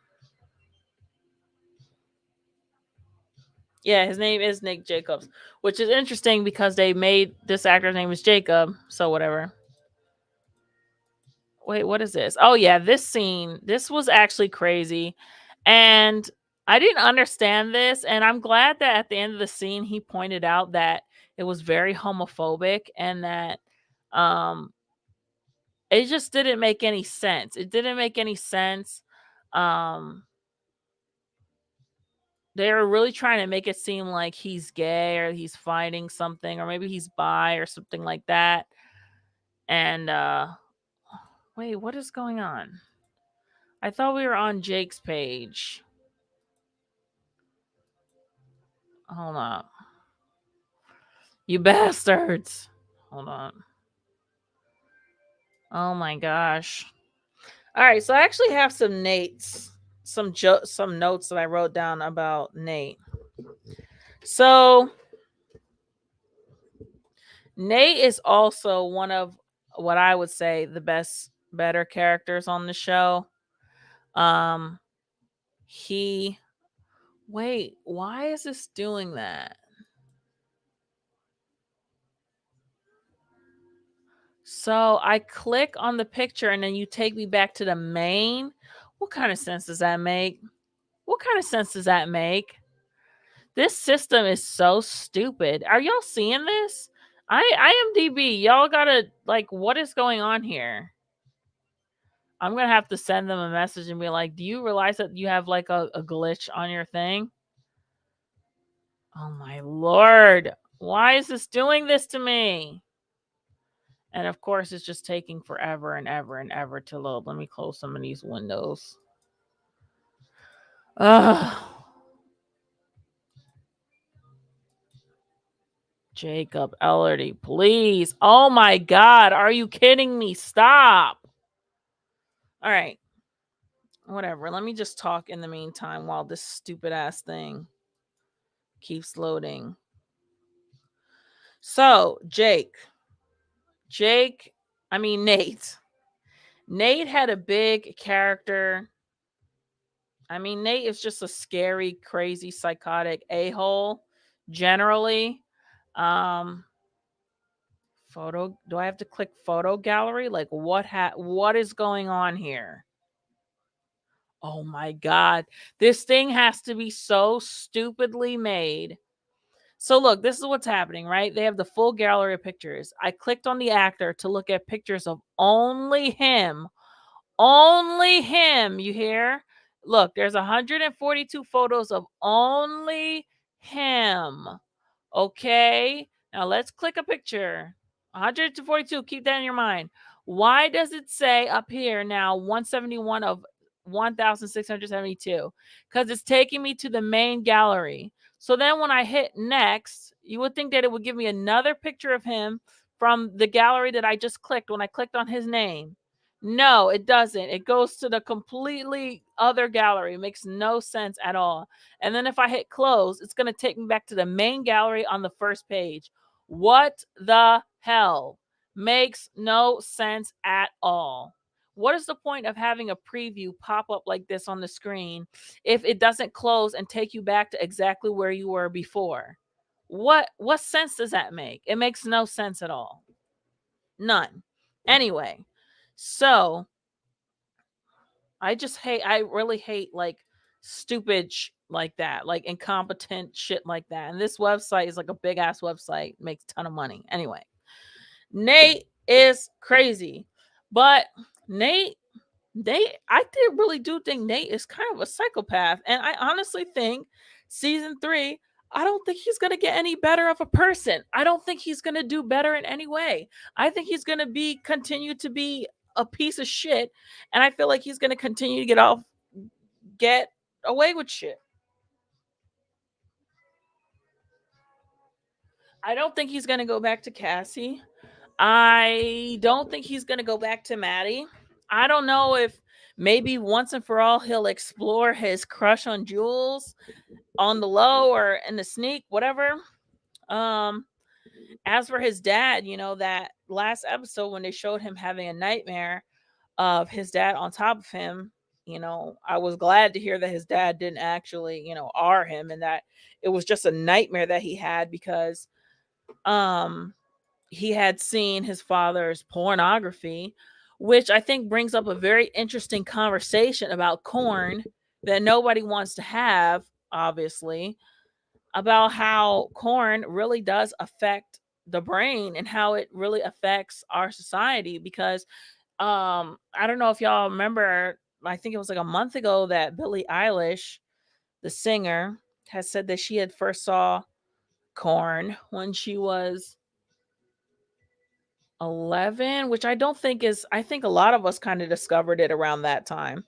Yeah, his name is Nate Jacobs, which is interesting because they made this actor's name is Jacob. So whatever. Wait, what is this? Oh yeah, this scene. This was actually crazy, and I didn't understand this. And I'm glad that at the end of the scene he pointed out that it was very homophobic and that um it just didn't make any sense. It didn't make any sense. Um they were really trying to make it seem like he's gay or he's fighting something or maybe he's bi or something like that. And wait, what is going on? I thought we were on Jake's page. Hold on. You bastards. Hold on. Oh my gosh. All right, so I actually have some Nate's some notes that I wrote down about Nate. So Nate is also one of what I would say the better characters on the show. He wait, why is this doing that? So I click on the picture and then you take me back to the main. What kind of sense does that make? What kind of sense does that make? This system is so stupid. Are y'all seeing this? IMDb, y'all gotta like, what is going on here? I'm gonna have to send them a message and be like, do you realize that you have like a glitch on your thing? Oh my lord. Why is this doing this to me? And of course, it's just taking forever and ever and ever to load. Let me close some of these windows. Ugh. Jacob Ellerty, please. Oh my god, are you kidding me? Stop. All right. Whatever. Let me just talk in the meantime while this stupid ass thing keeps loading. So, Nate. Nate had a big character. I mean, Nate is just a scary, crazy, psychotic a-hole generally. Photo, do I have to click photo gallery? Like what is going on here? Oh my god. This thing has to be so stupidly made. So look, this is what's happening, right? They have the full gallery of pictures. I clicked on the actor to look at pictures of only him. Only him, you hear? Look, there's 142 photos of only him. Okay? Now let's click a picture. 142, keep that in your mind. Why does it say up here now 171 of 1672? Because it's taking me to the main gallery. So then when I hit next, you would think that it would give me another picture of him from the gallery that I just clicked when I clicked on his name. No, it doesn't. It goes to the completely other gallery. It makes no sense at all. And then if I hit close, it's going to take me back to the main gallery on the first page. What the hell? Makes no sense at all. What is the point of having a preview pop up like this on the screen if it doesn't close and take you back to exactly where you were before? What sense does that make? It makes no sense at all. None. Anyway, so I really hate like stupid like that, like incompetent shit like that. And this website is like a big ass website, makes a ton of money. Anyway, Nate is crazy, but Nate, really do think Nate is kind of a psychopath. And I honestly think season 3, I don't think he's going to get any better of a person. I don't think he's going to do better in any way. I think he's going to continue to be a piece of shit. And I feel like he's going to continue to get away with shit. I don't think he's gonna go back to Cassie. I don't think he's gonna go back to Maddie. I don't know if maybe once and for all he'll explore his crush on Jules on the low or in the sneak, whatever. Um, as for his dad, that last episode when they showed him having a nightmare of his dad on top of him, I was glad to hear that his dad didn't actually, R him, and that it was just a nightmare that he had because um he had seen his father's pornography, which I think brings up a very interesting conversation about corn that nobody wants to have, obviously, about how corn really does affect the brain and how it really affects our society. Because I don't know if y'all remember, I think it was like a month ago that Billie Eilish, the singer, has said that she had first saw corn when she was 11, which I don't think is, I think a lot of us kind of discovered it around that time.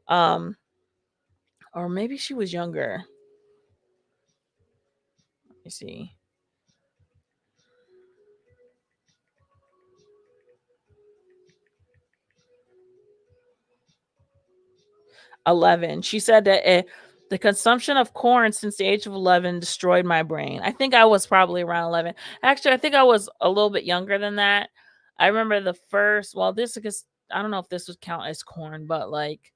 Um or maybe she was younger. Let me see. 11. She said that the consumption of corn since the age of 11 destroyed my brain. I think I was probably around 11. Actually, I think I was a little bit younger than that. I remember the first, well, this is, I don't know if this would count as corn, but like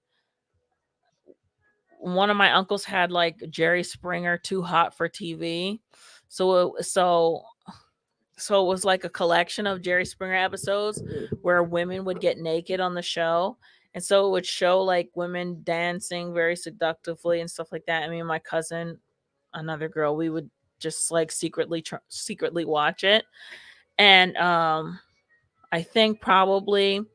one of my uncles had like Jerry Springer Too Hot for TV. So it was like a collection of Jerry Springer episodes where women would get naked on the show. And so it would show like women dancing very seductively and stuff like that. I mean, my cousin, another girl, we would just like secretly watch it. And I think probably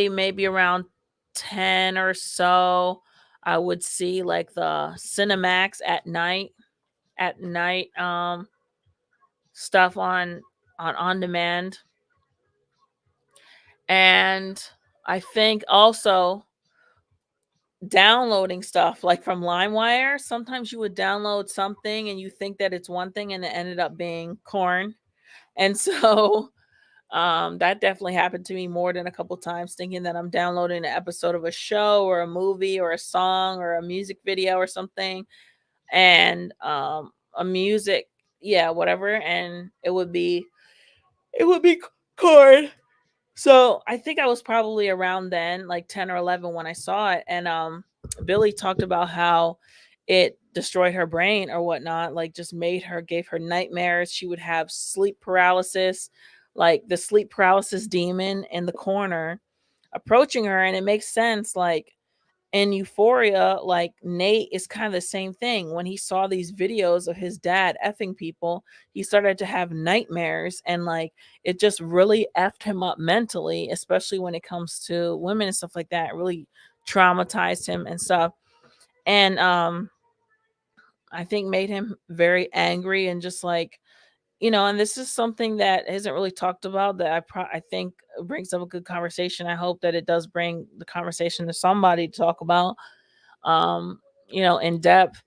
maybe around 10 or so, I would see like the Cinemax at night stuff on demand. And I think also downloading stuff like from LimeWire. Sometimes you would download something and you think that it's one thing and it ended up being corn. And so that definitely happened to me more than a couple times, thinking that I'm downloading an episode of a show or a movie or a song or a music video or something. And a music, yeah, whatever, and it would be corn. So I think I was probably around then, like 10 or 11 when I saw it. And Billy talked about how it destroyed her brain or whatnot, like just gave her nightmares. She would have sleep paralysis, like the sleep paralysis demon in the corner approaching her. And it makes sense. Like in Euphoria, like Nate is kind of the same thing. When he saw these videos of his dad effing people, he started to have nightmares, and like it just really effed him up mentally, especially when it comes to women and stuff like that. It really traumatized him and stuff. And I think made him very angry and just like, and this is something that isn't really talked about that I think brings up a good conversation. I hope that it does bring the conversation to somebody to talk about um, in depth.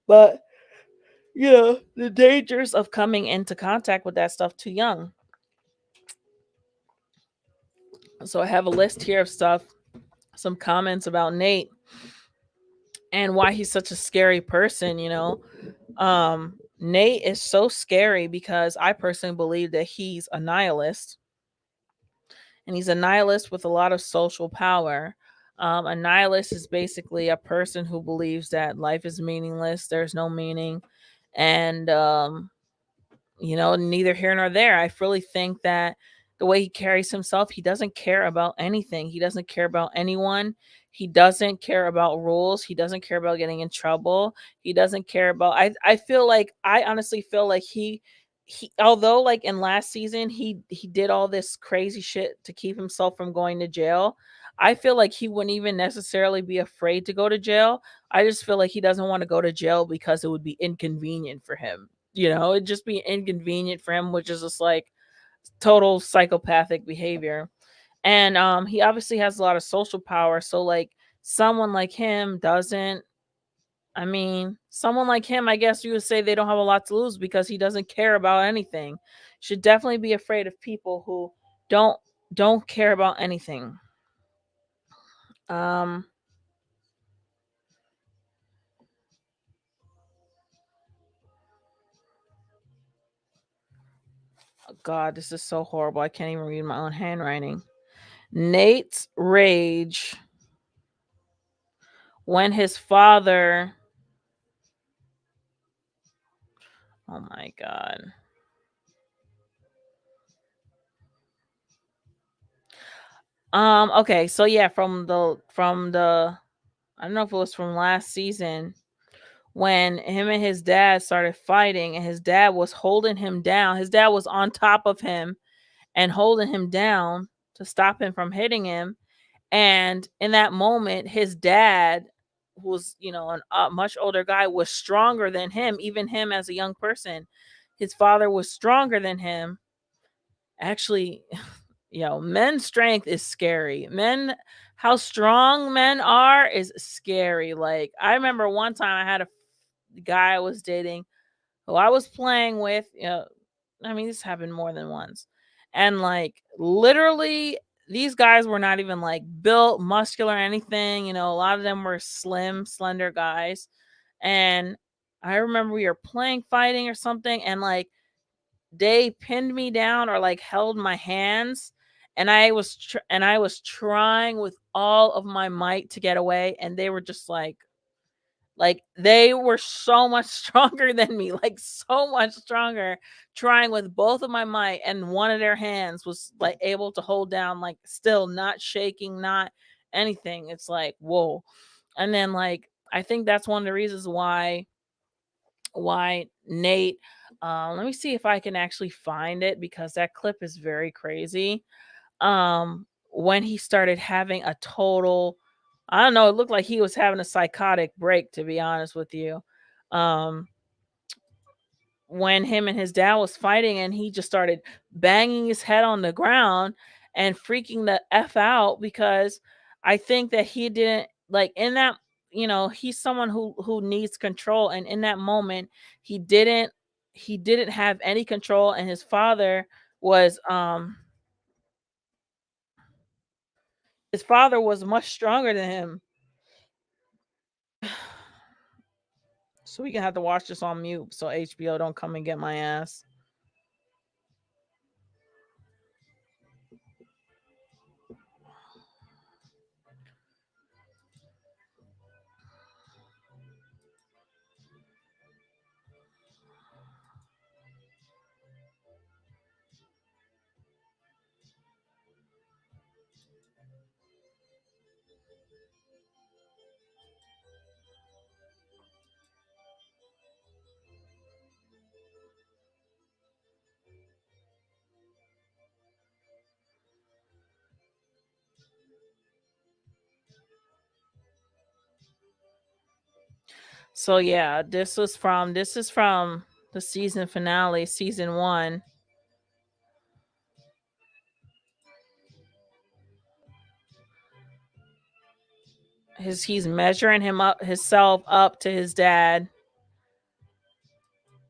But, the dangers of coming into contact with that stuff too young. So I have a list here of stuff, some comments about Nate and why he's such a scary person, Nate is so scary because I personally believe that he's a nihilist, and he's a nihilist with a lot of social power. A nihilist is basically a person who believes that life is meaningless, there's no meaning, and neither here nor there. I really think that the way he carries himself, he doesn't care about anything. He doesn't care about anyone. He doesn't care about rules. He doesn't care about getting in trouble. He doesn't care about I honestly feel like he although like in last season he did all this crazy shit to keep himself from going to jail. I feel like he wouldn't even necessarily be afraid to go to jail. I just feel like he doesn't want to go to jail because it would be inconvenient for him. It'd just be inconvenient for him, which is just like total psychopathic behavior. And he obviously has a lot of social power. So like someone like him doesn't I mean, someone like him, I guess you would say they don't have a lot to lose because he doesn't care about anything. Should definitely be afraid of people who don't care about anything. Um God, this is so horrible. I can't even read my own handwriting. Nate's rage when his father, oh my God. Okay, so yeah, from the I don't know if it was from last season when him and his dad started fighting and his dad was holding him down. His dad was on top of him and holding him down to stop him from hitting him. And in that moment, his dad, who was, a much older guy, was stronger than him, even him as a young person. His father was stronger than him. Actually, men's strength is scary. How strong men are is scary. Like, I remember one time I had a guy I was dating who I was playing with. I mean, this happened more than once. And like, literally, these guys were not even like built, muscular, or anything. A lot of them were slim, slender guys. And I remember we were playing fighting or something, and like, they pinned me down or like held my hands, and I was trying with all of my might to get away, and they were just like they were so much stronger than me, like so much stronger, trying with both of my might, and one of their hands was like able to hold down, like still not shaking, not anything. It's like, whoa. And then like, I think that's one of the reasons why Nate, let me see if I can actually find it, because that clip is very crazy. When he started having a total, I don't know, it looked like he was having a psychotic break, to be honest with you. Um when him and his dad was fighting, and he just started banging his head on the ground and freaking the F out, because I think that he didn't like, in that, he's someone who needs control, and in that moment he didn't have any control, and was um his father was much stronger than him. So we gonna have to watch this on mute so HBO don't come and get my ass. So yeah, this is from the season finale, season 1. He's measuring himself up to his dad.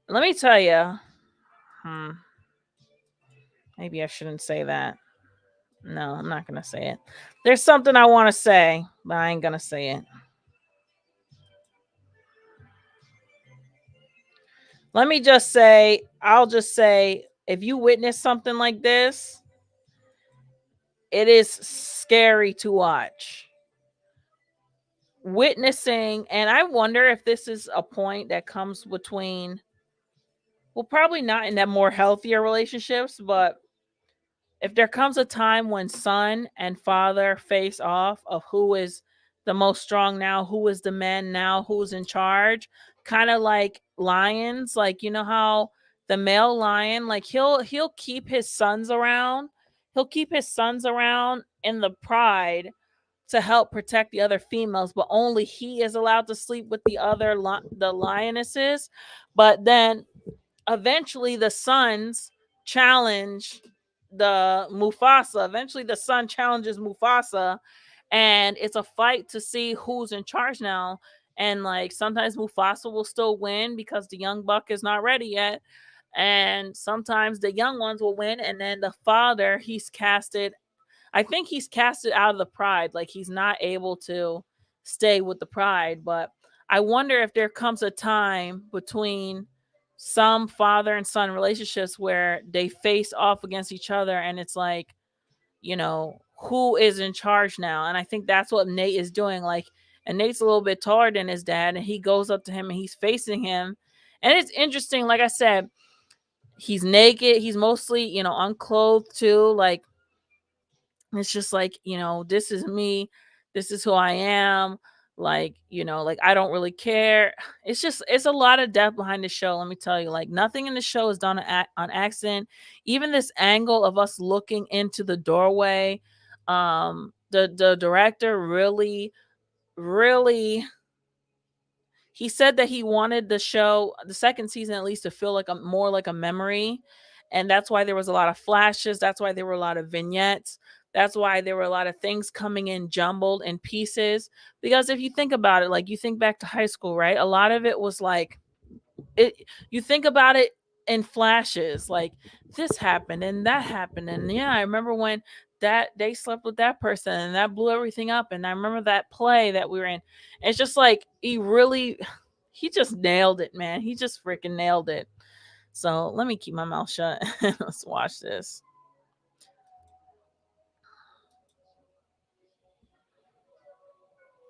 Let me tell you, hmm, maybe I shouldn't say that. No, I'm not gonna say it. There's something I want to say, but I ain't gonna say it. Let me just say, I'll just say, if you witness something like this, it is scary to watch. Witnessing, and I wonder if this is a point that comes between, well, probably not in that more healthier relationships, but if there comes a time when son and father face off of who is the most strong now, who is the man now, who's in charge, kind of like lions, like, you know how the male lion, like, he'll keep his sons around. He'll keep his sons around in the pride to help protect the other females, but only he is allowed to sleep with the lionesses. But then eventually the sons challenge the Mufasa. Eventually the son challenges Mufasa, and it's a fight to see who's in charge now. and like sometimes Mufasa will still win because the young buck is not ready yet, and sometimes the young ones will win, and then the father, he's casted, I think he's casted out of the pride, like he's not able to stay with the pride. But I wonder if there comes a time between some father and son relationships where they face off against each other, and it's like, who is in charge now? And I think that's what Nate is doing. Like, and Nate's a little bit taller than his dad, and he goes up to him and he's facing him. And it's interesting, like I said, he's naked, he's mostly, unclothed too. Like, it's just like, this is me, this is who I am. Like, like I don't really care. It's a lot of depth behind the show. Let me tell you, like nothing in the show is done on accident. Even this angle of us looking into the doorway, the director really, really, he said that he wanted the show, the second season at least, to feel like more like a memory. And that's why there was a lot of flashes. That's why there were a lot of vignettes. That's why there were a lot of things coming in jumbled in pieces. Because if you think about it, like you think back to high school, right? A lot of it was like, you think about it in flashes, like this happened and that happened. And yeah, I remember when that they slept with that person and that blew everything up. And I remember that play that we were in. It's just like he just nailed it, man. He just freaking nailed it. So let me keep my mouth shut. Let's watch this.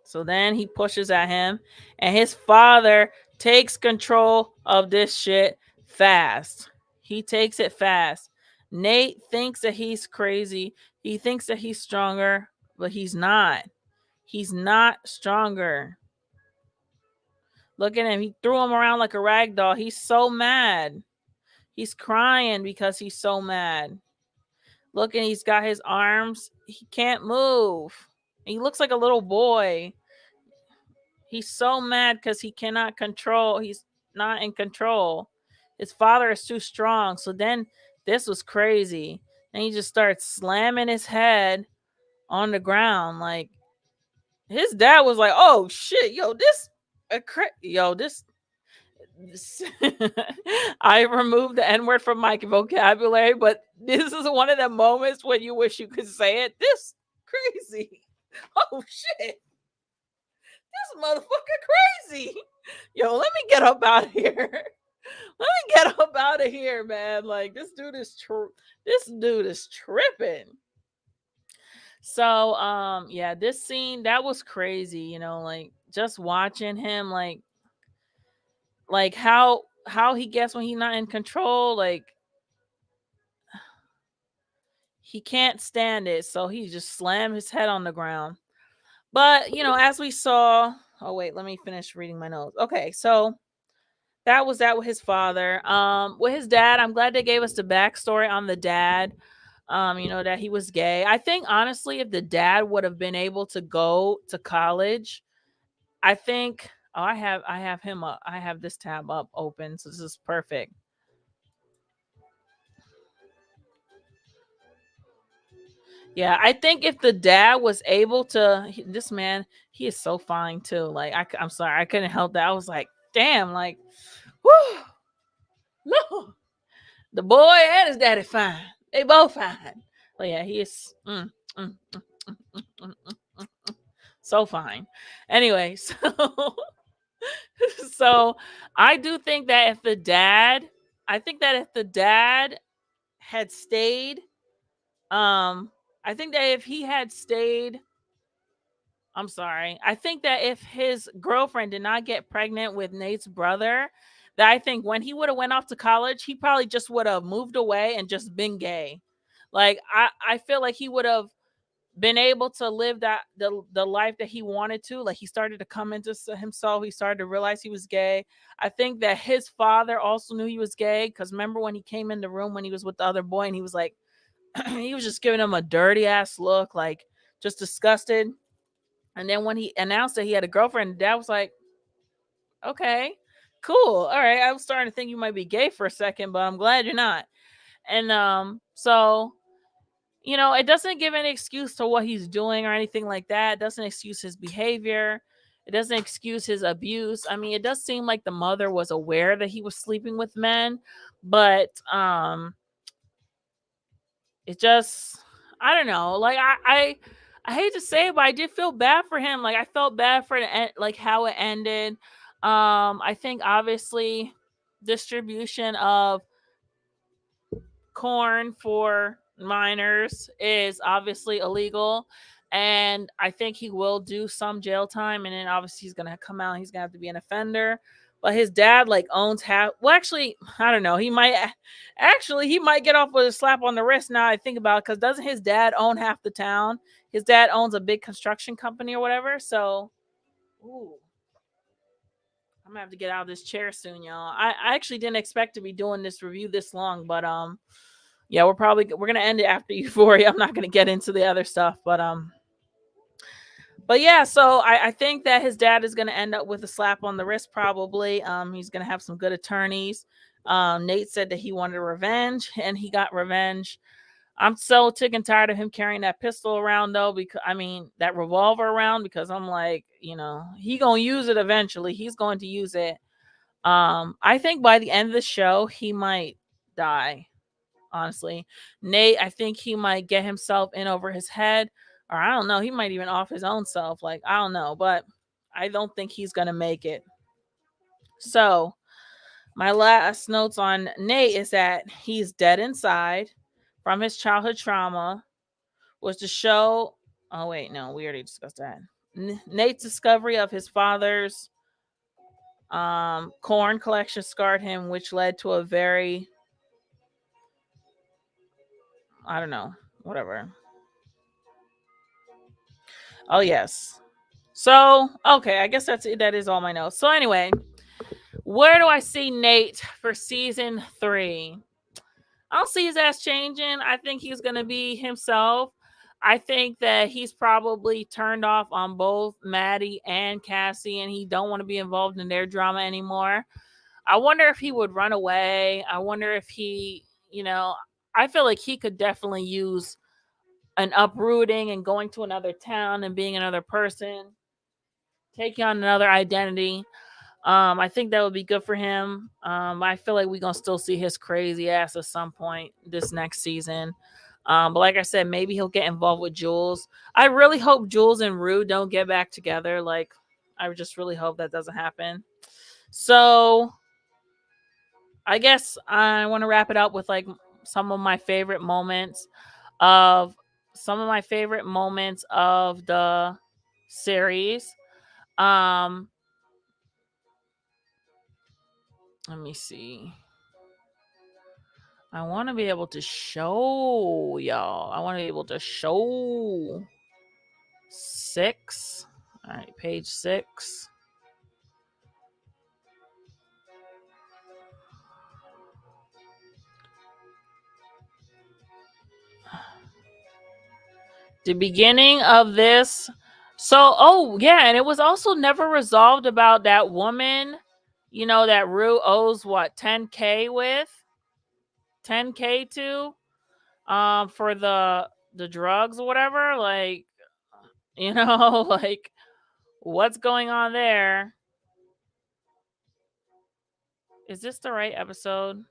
So then he pushes at him, and his father takes control of this shit fast. He takes it fast. Nate thinks that he's crazy. He thinks that he's stronger, but he's not. He's not stronger. Look at him. He threw him around like a rag doll. He's so mad. He's crying because he's so mad. Look, and he's got his arms. He can't move. He looks like a little boy. He's so mad because he cannot control. He's not in control. His father is too strong. So then this was crazy. And he just starts slamming his head on the ground. Like his dad was like, "Oh shit, yo, this I removed the N word from my vocabulary, but this is one of the moments when you wish you could say it. This crazy. Oh shit. This motherfucker crazy. Yo, let me get up out of here. Let me get up out of here, man. Like this dude is tripping. So yeah, this scene that was crazy, like just watching him like how he gets when he's not in control, like he can't stand it, so he just slammed his head on the ground. But as we saw, oh wait, let me finish reading my notes. Okay, so that was that with his father. With his dad, I'm glad they gave us the backstory on the dad. That he was gay. I think honestly, if the dad would have been able to go to college, I think, oh, I have him up. I have this tab up open, so this is perfect. Yeah, I think if the dad was able to, this man, he is so fine too. Like I'm sorry, I couldn't help that. I was like, damn, like, whoo, no, the boy and his daddy fine. They both fine. But yeah, he is mm, mm, so fine. Anyway, so I do think that if the dad, I think that if the dad had stayed, I think that if he had stayed, I'm sorry. I think that if his girlfriend did not get pregnant with Nate's brother, that I think when he would have went off to college, he probably just would have moved away and just been gay. Like I feel like he would have been able to live that the life that he wanted to. Like he started to come into himself. He started to realize he was gay. I think that his father also knew he was gay, because remember when he came in the room when he was with the other boy and he was like, he was just giving him a dirty ass look, like just disgusted. And then when he announced that he had a girlfriend, dad was like, okay, cool. All right. I was starting to think you might be gay for a second, but I'm glad you're not. And so it doesn't give any excuse to what he's doing or anything like that. It doesn't excuse his behavior. It doesn't excuse his abuse. I mean, it does seem like the mother was aware that he was sleeping with men, but it just, I don't know. Like I hate to say it, but I did feel bad for him. Like I felt bad for the like how it ended. I think obviously distribution of corn for minors is obviously illegal, and I think he will do some jail time, and then obviously he's gonna come out and he's gonna have to be an offender. But his dad like owns half. Well, actually, I don't know. He might get off with a slap on the wrist. Now I think about it, because doesn't his dad own half the town? His dad owns a big construction company or whatever. So, ooh, I'm gonna have to get out of this chair soon, y'all. I actually didn't expect to be doing this review this long, but yeah, we're gonna end it after Euphoria. I'm not gonna get into the other stuff, but yeah. So I think that his dad is gonna end up with a slap on the wrist probably. He's gonna have some good attorneys. Nate said that he wanted revenge, and he got revenge. I'm so tick and tired of him carrying that pistol around though, because I mean that revolver around, because I'm like, he gonna use it eventually. He's going to use it. I think by the end of the show he might die. Honestly, Nate, I think he might get himself in over his head, or I don't know, he might even off his own self. Like, I don't know, but I don't think he's gonna make it. So, my last notes on Nate is that he's dead inside from his childhood trauma, was to show. Oh, wait, no, we already discussed that. Nate's discovery of his father's corn collection scarred him, which led to a very, I don't know, whatever. Oh, yes. So, okay, I guess that's it. That is all my notes. So, anyway, where do I see Nate for season 3? I don't see his ass changing. I think he's going to be himself. I think that he's probably turned off on both MADDIE and Cassie, and he don't want to be involved in their drama anymore. I wonder if he would run away. I wonder if he, I feel like he could definitely use an uprooting and going to another town and being another person, taking on another identity. I think that would be good for him. I feel like we're gonna still see his crazy ass at some point this next season. But like I said, maybe he'll get involved with Jules. I really hope Jules and Rue don't get back together. Like, I just really hope that doesn't happen. So I guess I want to wrap it up with like some of my favorite moments of the series. Um, Let me see. I want to be able to show y'all. I want to be able to show 6. All right, page 6. The beginning of this. So, oh yeah, and it was also never resolved about that woman, that Rue owes what, 10K with? 10K to for the drugs or whatever, like, like what's going on there? Is this the right episode?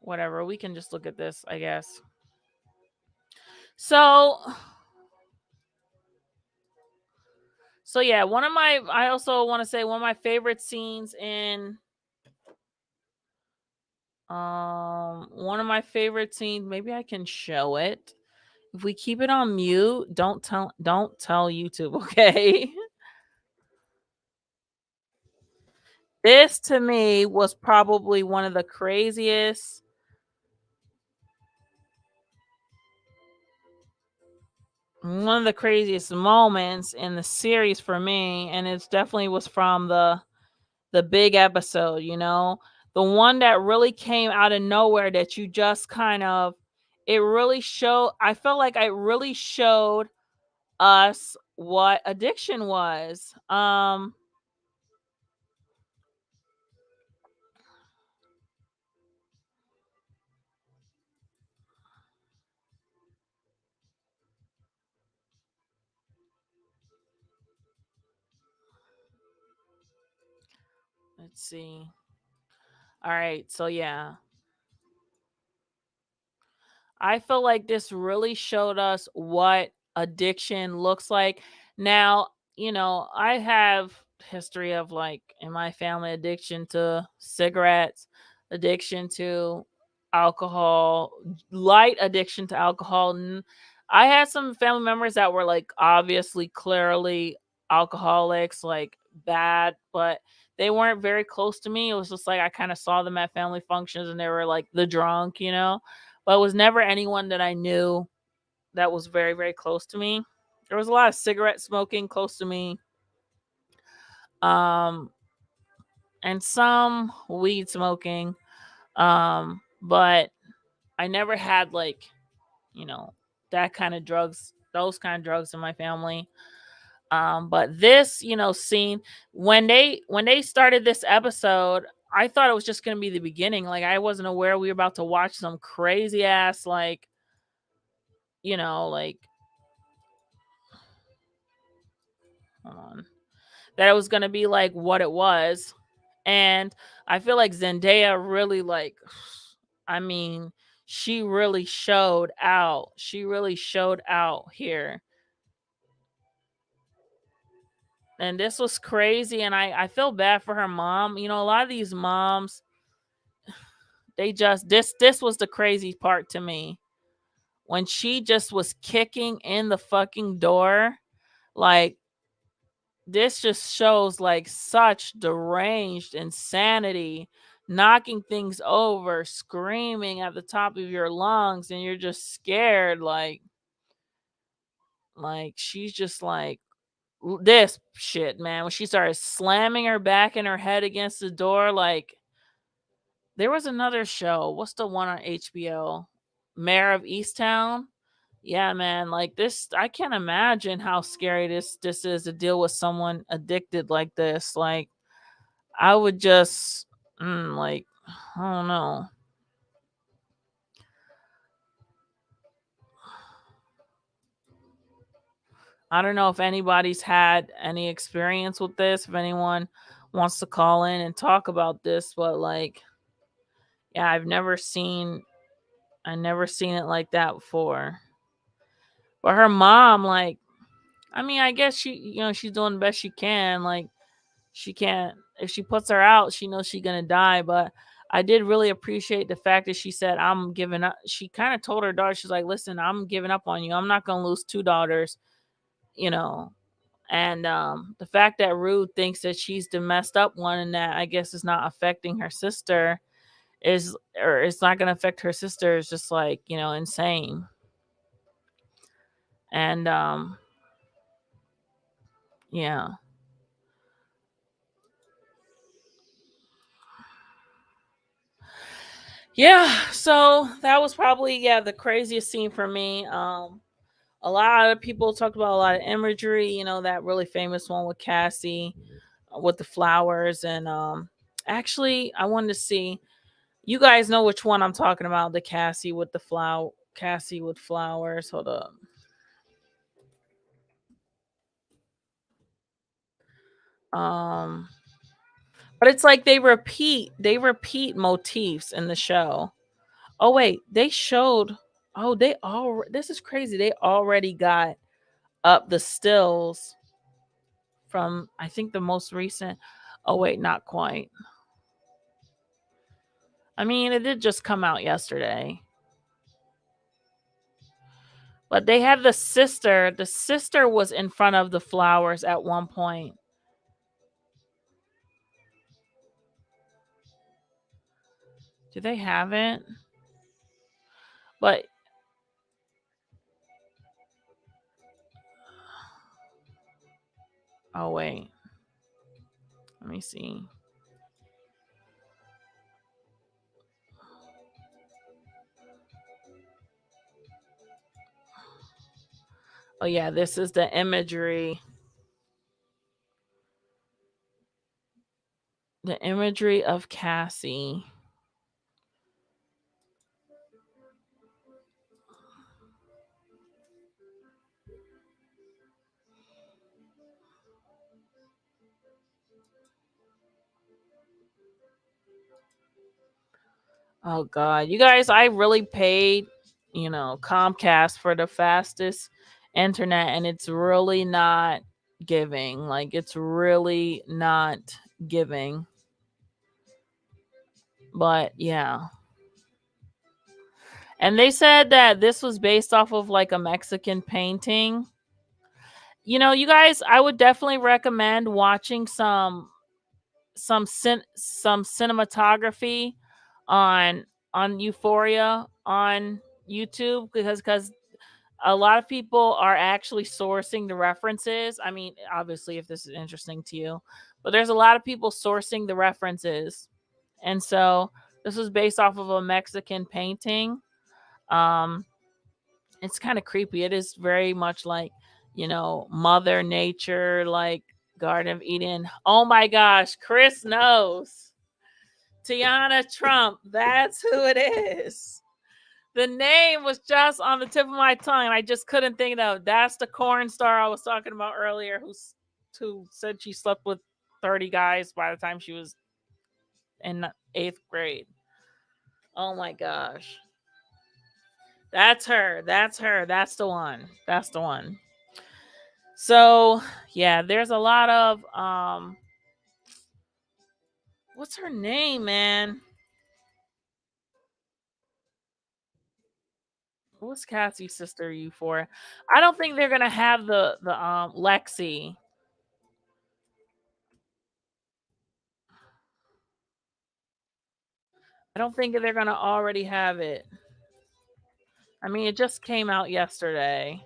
Whatever, we can just look at this, I guess. So yeah, I also want to say one of my favorite scenes in one of my favorite scenes, maybe I can show it. If we keep it on mute, don't tell YouTube, okay? This to me was probably one of the craziest moments in the series for me, and it definitely was from the big episode, the one that really came out of nowhere, that you just kind of, it really showed, I felt like it really showed us what addiction was. Let's see. All right, so yeah, I feel like this really showed us what addiction looks like. Now, I have history of, like, in my family, addiction to cigarettes, addiction to alcohol, light addiction to alcohol. I had some family members that were, like, obviously clearly alcoholics, like, bad, but they weren't very close to me. It was just like I kind of saw them at family functions and they were like the drunk. But it was never anyone that I knew that was very, very close to me. There was a lot of cigarette smoking close to me, um, and some weed smoking, but I never had, like, you know that kind of drugs, those kind of drugs in my family. But this, scene, when they started this episode, I thought it was just gonna be the beginning. Like, I wasn't aware we were about to watch some crazy ass, like, like, hold on, that it was gonna be like what it was. And I feel like Zendaya really, like, I mean, she really showed out. She really showed out here. And this was crazy. And I feel bad for her mom. A lot of these moms, they just, this was the crazy part to me. When she just was kicking in the fucking door, like, this just shows, like, such deranged insanity, knocking things over, screaming at the top of your lungs, and you're just scared, like she's just like, this shit, man. When she started slamming her back and her head against the door, like, there was another show. What's the one on HBO? Mayor of Easttown. Yeah, man. Like, this, I can't imagine how scary this is to deal with someone addicted like this. Like, I would just, like, I don't know. I don't know if anybody's had any experience with this. If anyone wants to call in and talk about this, but, like, yeah, I never seen it like that before. But her mom, like, I mean, I guess she's doing the best she can. Like, she can't, if she puts her out, she knows she's gonna die. But I did really appreciate the fact that she said, I'm giving up. She kind of told her daughter, she's like, listen, I'm giving up on you. I'm not gonna lose two daughters, you know. And the fact that Rude thinks that she's the messed up one and that, I guess, is not affecting her sister, or it's not gonna affect her sister, is just, like, insane. And yeah. Yeah, so that was probably, yeah, the craziest scene for me. A lot of people talked about a lot of imagery, that really famous one with Cassie, with the flowers. And actually, I wanted to see, you guys know which one I'm talking about, the Cassie with flowers. Hold up. Um but it's like they repeat motifs in the show. Oh wait, they showed, oh, this is crazy. They already got up the stills from, I think, the most recent. Oh wait, not quite. I mean, it did just come out yesterday. But they had the sister. The sister was in front of the flowers at one point. Do they have it? But oh wait, let me see. Oh yeah, this is the imagery. The imagery of Cassie. Oh god, you guys, I really paid, Comcast for the fastest internet, and it's really not giving. Like, it's really not giving. But yeah. And they said that this was based off of like a Mexican painting. You guys, I would definitely recommend watching some cinematography on Euphoria on YouTube, because a lot of people are actually sourcing the references. I mean, obviously, if this is interesting to you, but there's a lot of people sourcing the references, and so this was based off of a Mexican painting. Um, it's kind of creepy. It is very much like, Mother Nature, like Garden of Eden. Oh my gosh, Chris knows. Tiana Trump, that's who it is. The name was just on the tip of my tongue, and I just couldn't think of. That's the corn star I was talking about earlier, who said she slept with 30 guys by the time she was in 8th grade. Oh my gosh. That's her. That's her. That's the one. That's the one. So, yeah, there's a lot of what's her name, man? What's Cassie's sister Euphoria? I don't think they're gonna have the LEXI. I don't think they're gonna already have it. I mean, it just came out yesterday.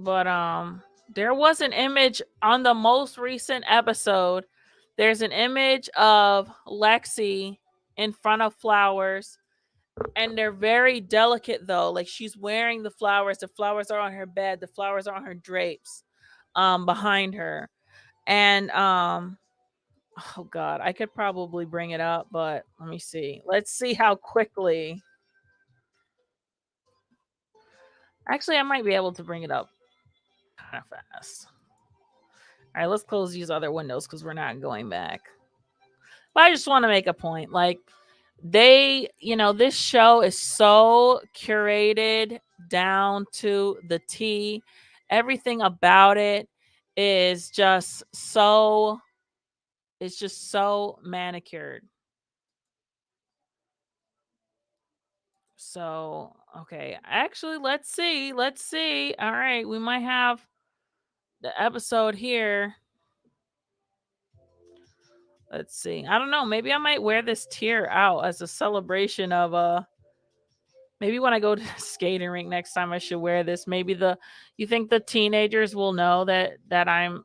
But there was an image on the most recent episode. There's an image of LEXI in front of flowers, and they're very delicate though. Like, she's wearing the flowers. The flowers are on her bed. The flowers are on her drapes behind her. And oh god, I could probably bring it up, but let me see. Let's see how quickly. Actually, I might be able to bring it up kind of fast. All right, let's close these other windows because we're not going back. But I just want to make a point. Like, this show is so curated down to the T. Everything about it is just so, it's just so manicured. So, okay. Actually, let's see. Let's see. All right, we might have the episode here. Let's see. I don't know. Maybe I might wear this tier out as a celebration of maybe when I go to the skating rink next time I should wear this. Maybe you think the teenagers will know that I'm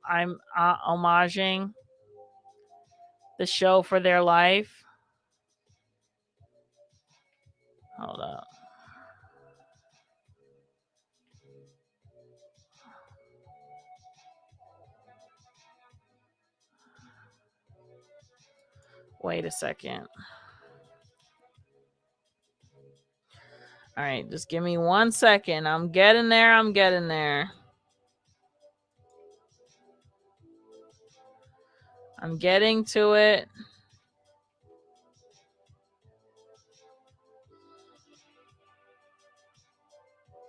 homaging the show for their life. Hold up. Wait a second. All right, just give me 1 second. I'm getting there. I'm getting there. I'm getting to it.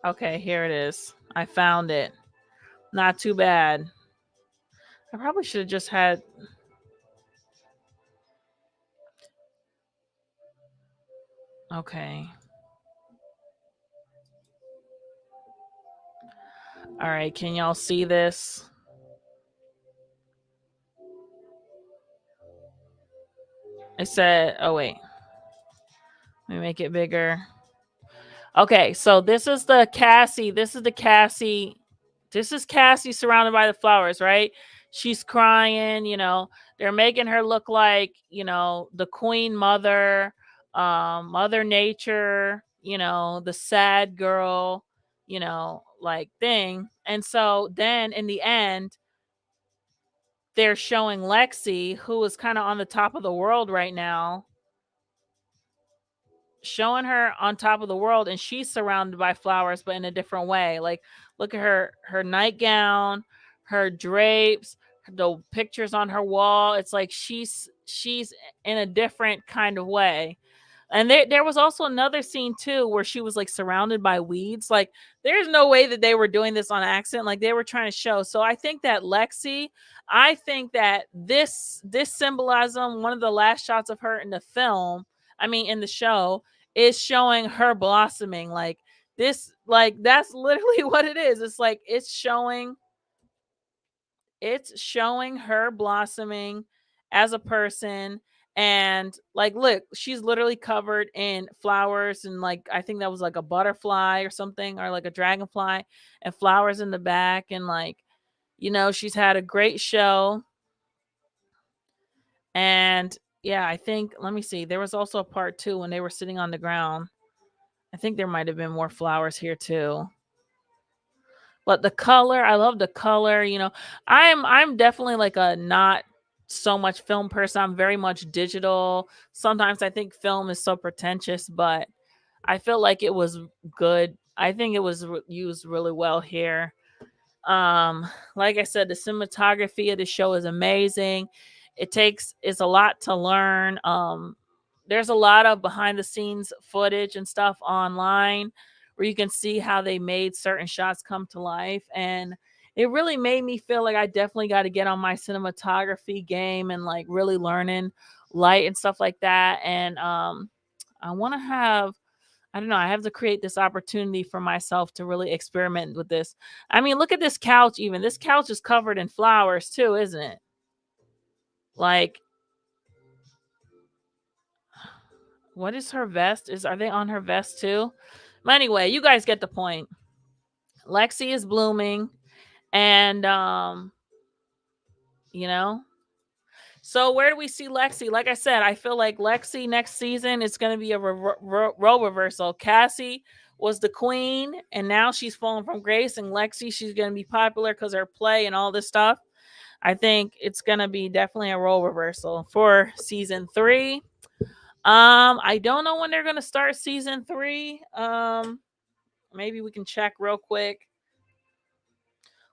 Okay, here it is. I found it. Not too bad. I probably should have just had. Okay. All right, can y'all see this? It said, oh wait. Let me make it bigger. Okay, so this is the Cassie. This is the Cassie. This is Cassie surrounded by the flowers, right? She's crying, They're making her look like, the queen mother, Mother Nature, the sad girl, like thing. And so then in the end, they're showing LEXI, who is kind of on the top of the world right now, showing her on top of the world, and she's surrounded by flowers but in a different way. Like, look at her nightgown, her drapes, the pictures on her wall. It's like she's in a different kind of way. And there was also another scene too where she was like surrounded by weeds. Like there's no way that they were doing this on accident. Like they were trying to show. So I think that Lexi, I think that this symbolism, one of the last shots of her in the film, I mean in the show, is showing her blossoming. Like this, like that's literally what it is. It's like it's showing her blossoming as a person. And like look, she's literally covered in flowers, and like I think that was like a butterfly or something, or like a dragonfly, and flowers in the back. And like, you know, she's had a great show. And yeah, I think, let me see, there was also a part 2 when they were sitting on the ground. I think there might have been more flowers here too. But the color, I love the color. You know, I'm definitely like a not so much film person. I'm very much digital. Sometimes I think film is so pretentious, but I feel like it was good. I think it was used really well here. Like I said, the cinematography of the show is amazing. It's a lot to learn. There's a lot of behind the scenes footage and stuff online where you can see how they made certain shots come to life. And it really made me feel like I definitely got to get on my cinematography game and like really learning light and stuff like that. And I want to have, I don't know, I have to create this opportunity for myself to really experiment with this. I mean, look at this couch, even. This couch is covered in flowers too, isn't it? Like, what is her vest? Are they on her vest too? But anyway, you guys get the point. Lexi is blooming, and you know. So where do we see Lexi? Like I said, I feel like Lexi next season is going to be a role reversal. Cassie was the queen, and now she's fallen from grace. And Lexi, she's going to be popular because her play and all this stuff. I think it's going to be definitely a role reversal for season 3. I don't know when they're going to start season 3. Maybe we can check real quick.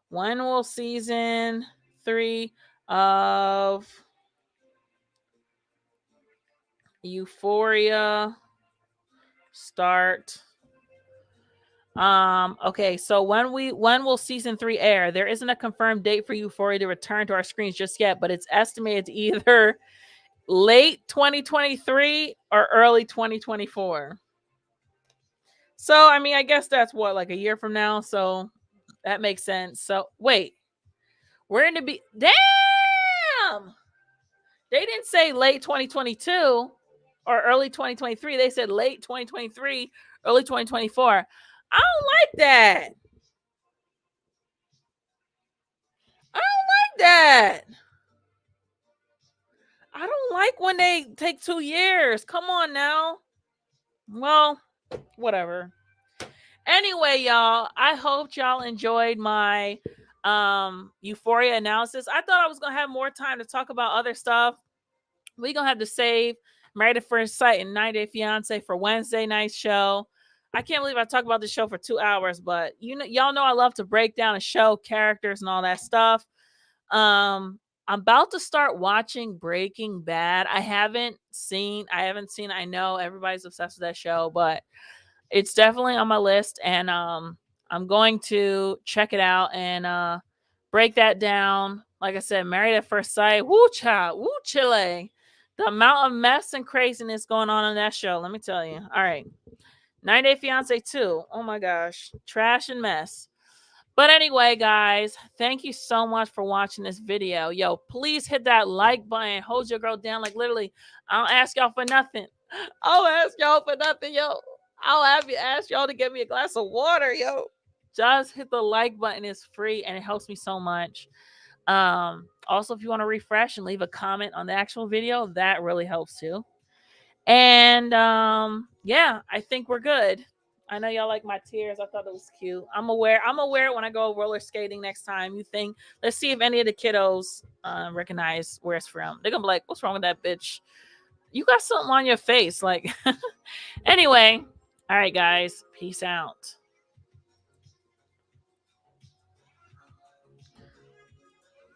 When will season 3 of Euphoria start? Okay, so when will season 3 air? There isn't a confirmed date for Euphoria to return to our screens just yet, but it's estimated to either late 2023 or early 2024. So I mean, I guess that's what, like a year from now, so that makes sense. So wait, we're in the damn, they didn't say late 2022 or early 2023. They said late 2023, early 2024. I don't like that. I don't like that. I don't like when they take 2 years. Come on now. Well, whatever. Anyway, y'all, I hope y'all enjoyed my Euphoria analysis. I thought I was going to have more time to talk about other stuff. We're going to have to save Married at First Sight and 90 Day Fiance for Wednesday night's show. I can't believe I talked about the show for 2 hours, but y'all know I love to break down a show, characters, and all that stuff. I'm about to start watching Breaking Bad. I haven't seen. I know everybody's obsessed with that show, but it's definitely on my list, and I'm going to check it out and break that down. Like I said, Married at First Sight. Woo child, woo chile. The amount of mess and craziness going on that show, let me tell you. All right. 90 Day Fiance 2. Oh my gosh. Trash and mess. But anyway, guys, thank you so much for watching this video. Yo, please hit that like button. Hold your girl down. Like, literally, I don't ask y'all for nothing. I'll ask y'all for nothing, yo. I'll ask y'all to give me a glass of water, yo. Just hit the like button. It's free, and it helps me so much. Also, if you want to refresh and leave a comment on the actual video, that really helps too. And yeah, I think we're good. I know y'all like my tears. I thought it was cute. I'm aware it when I go roller skating next time. You think, let's see if any of the kiddos recognize where it's from. They're gonna be like, what's wrong with that bitch? You got something on your face. Like, anyway, all right, guys, peace out.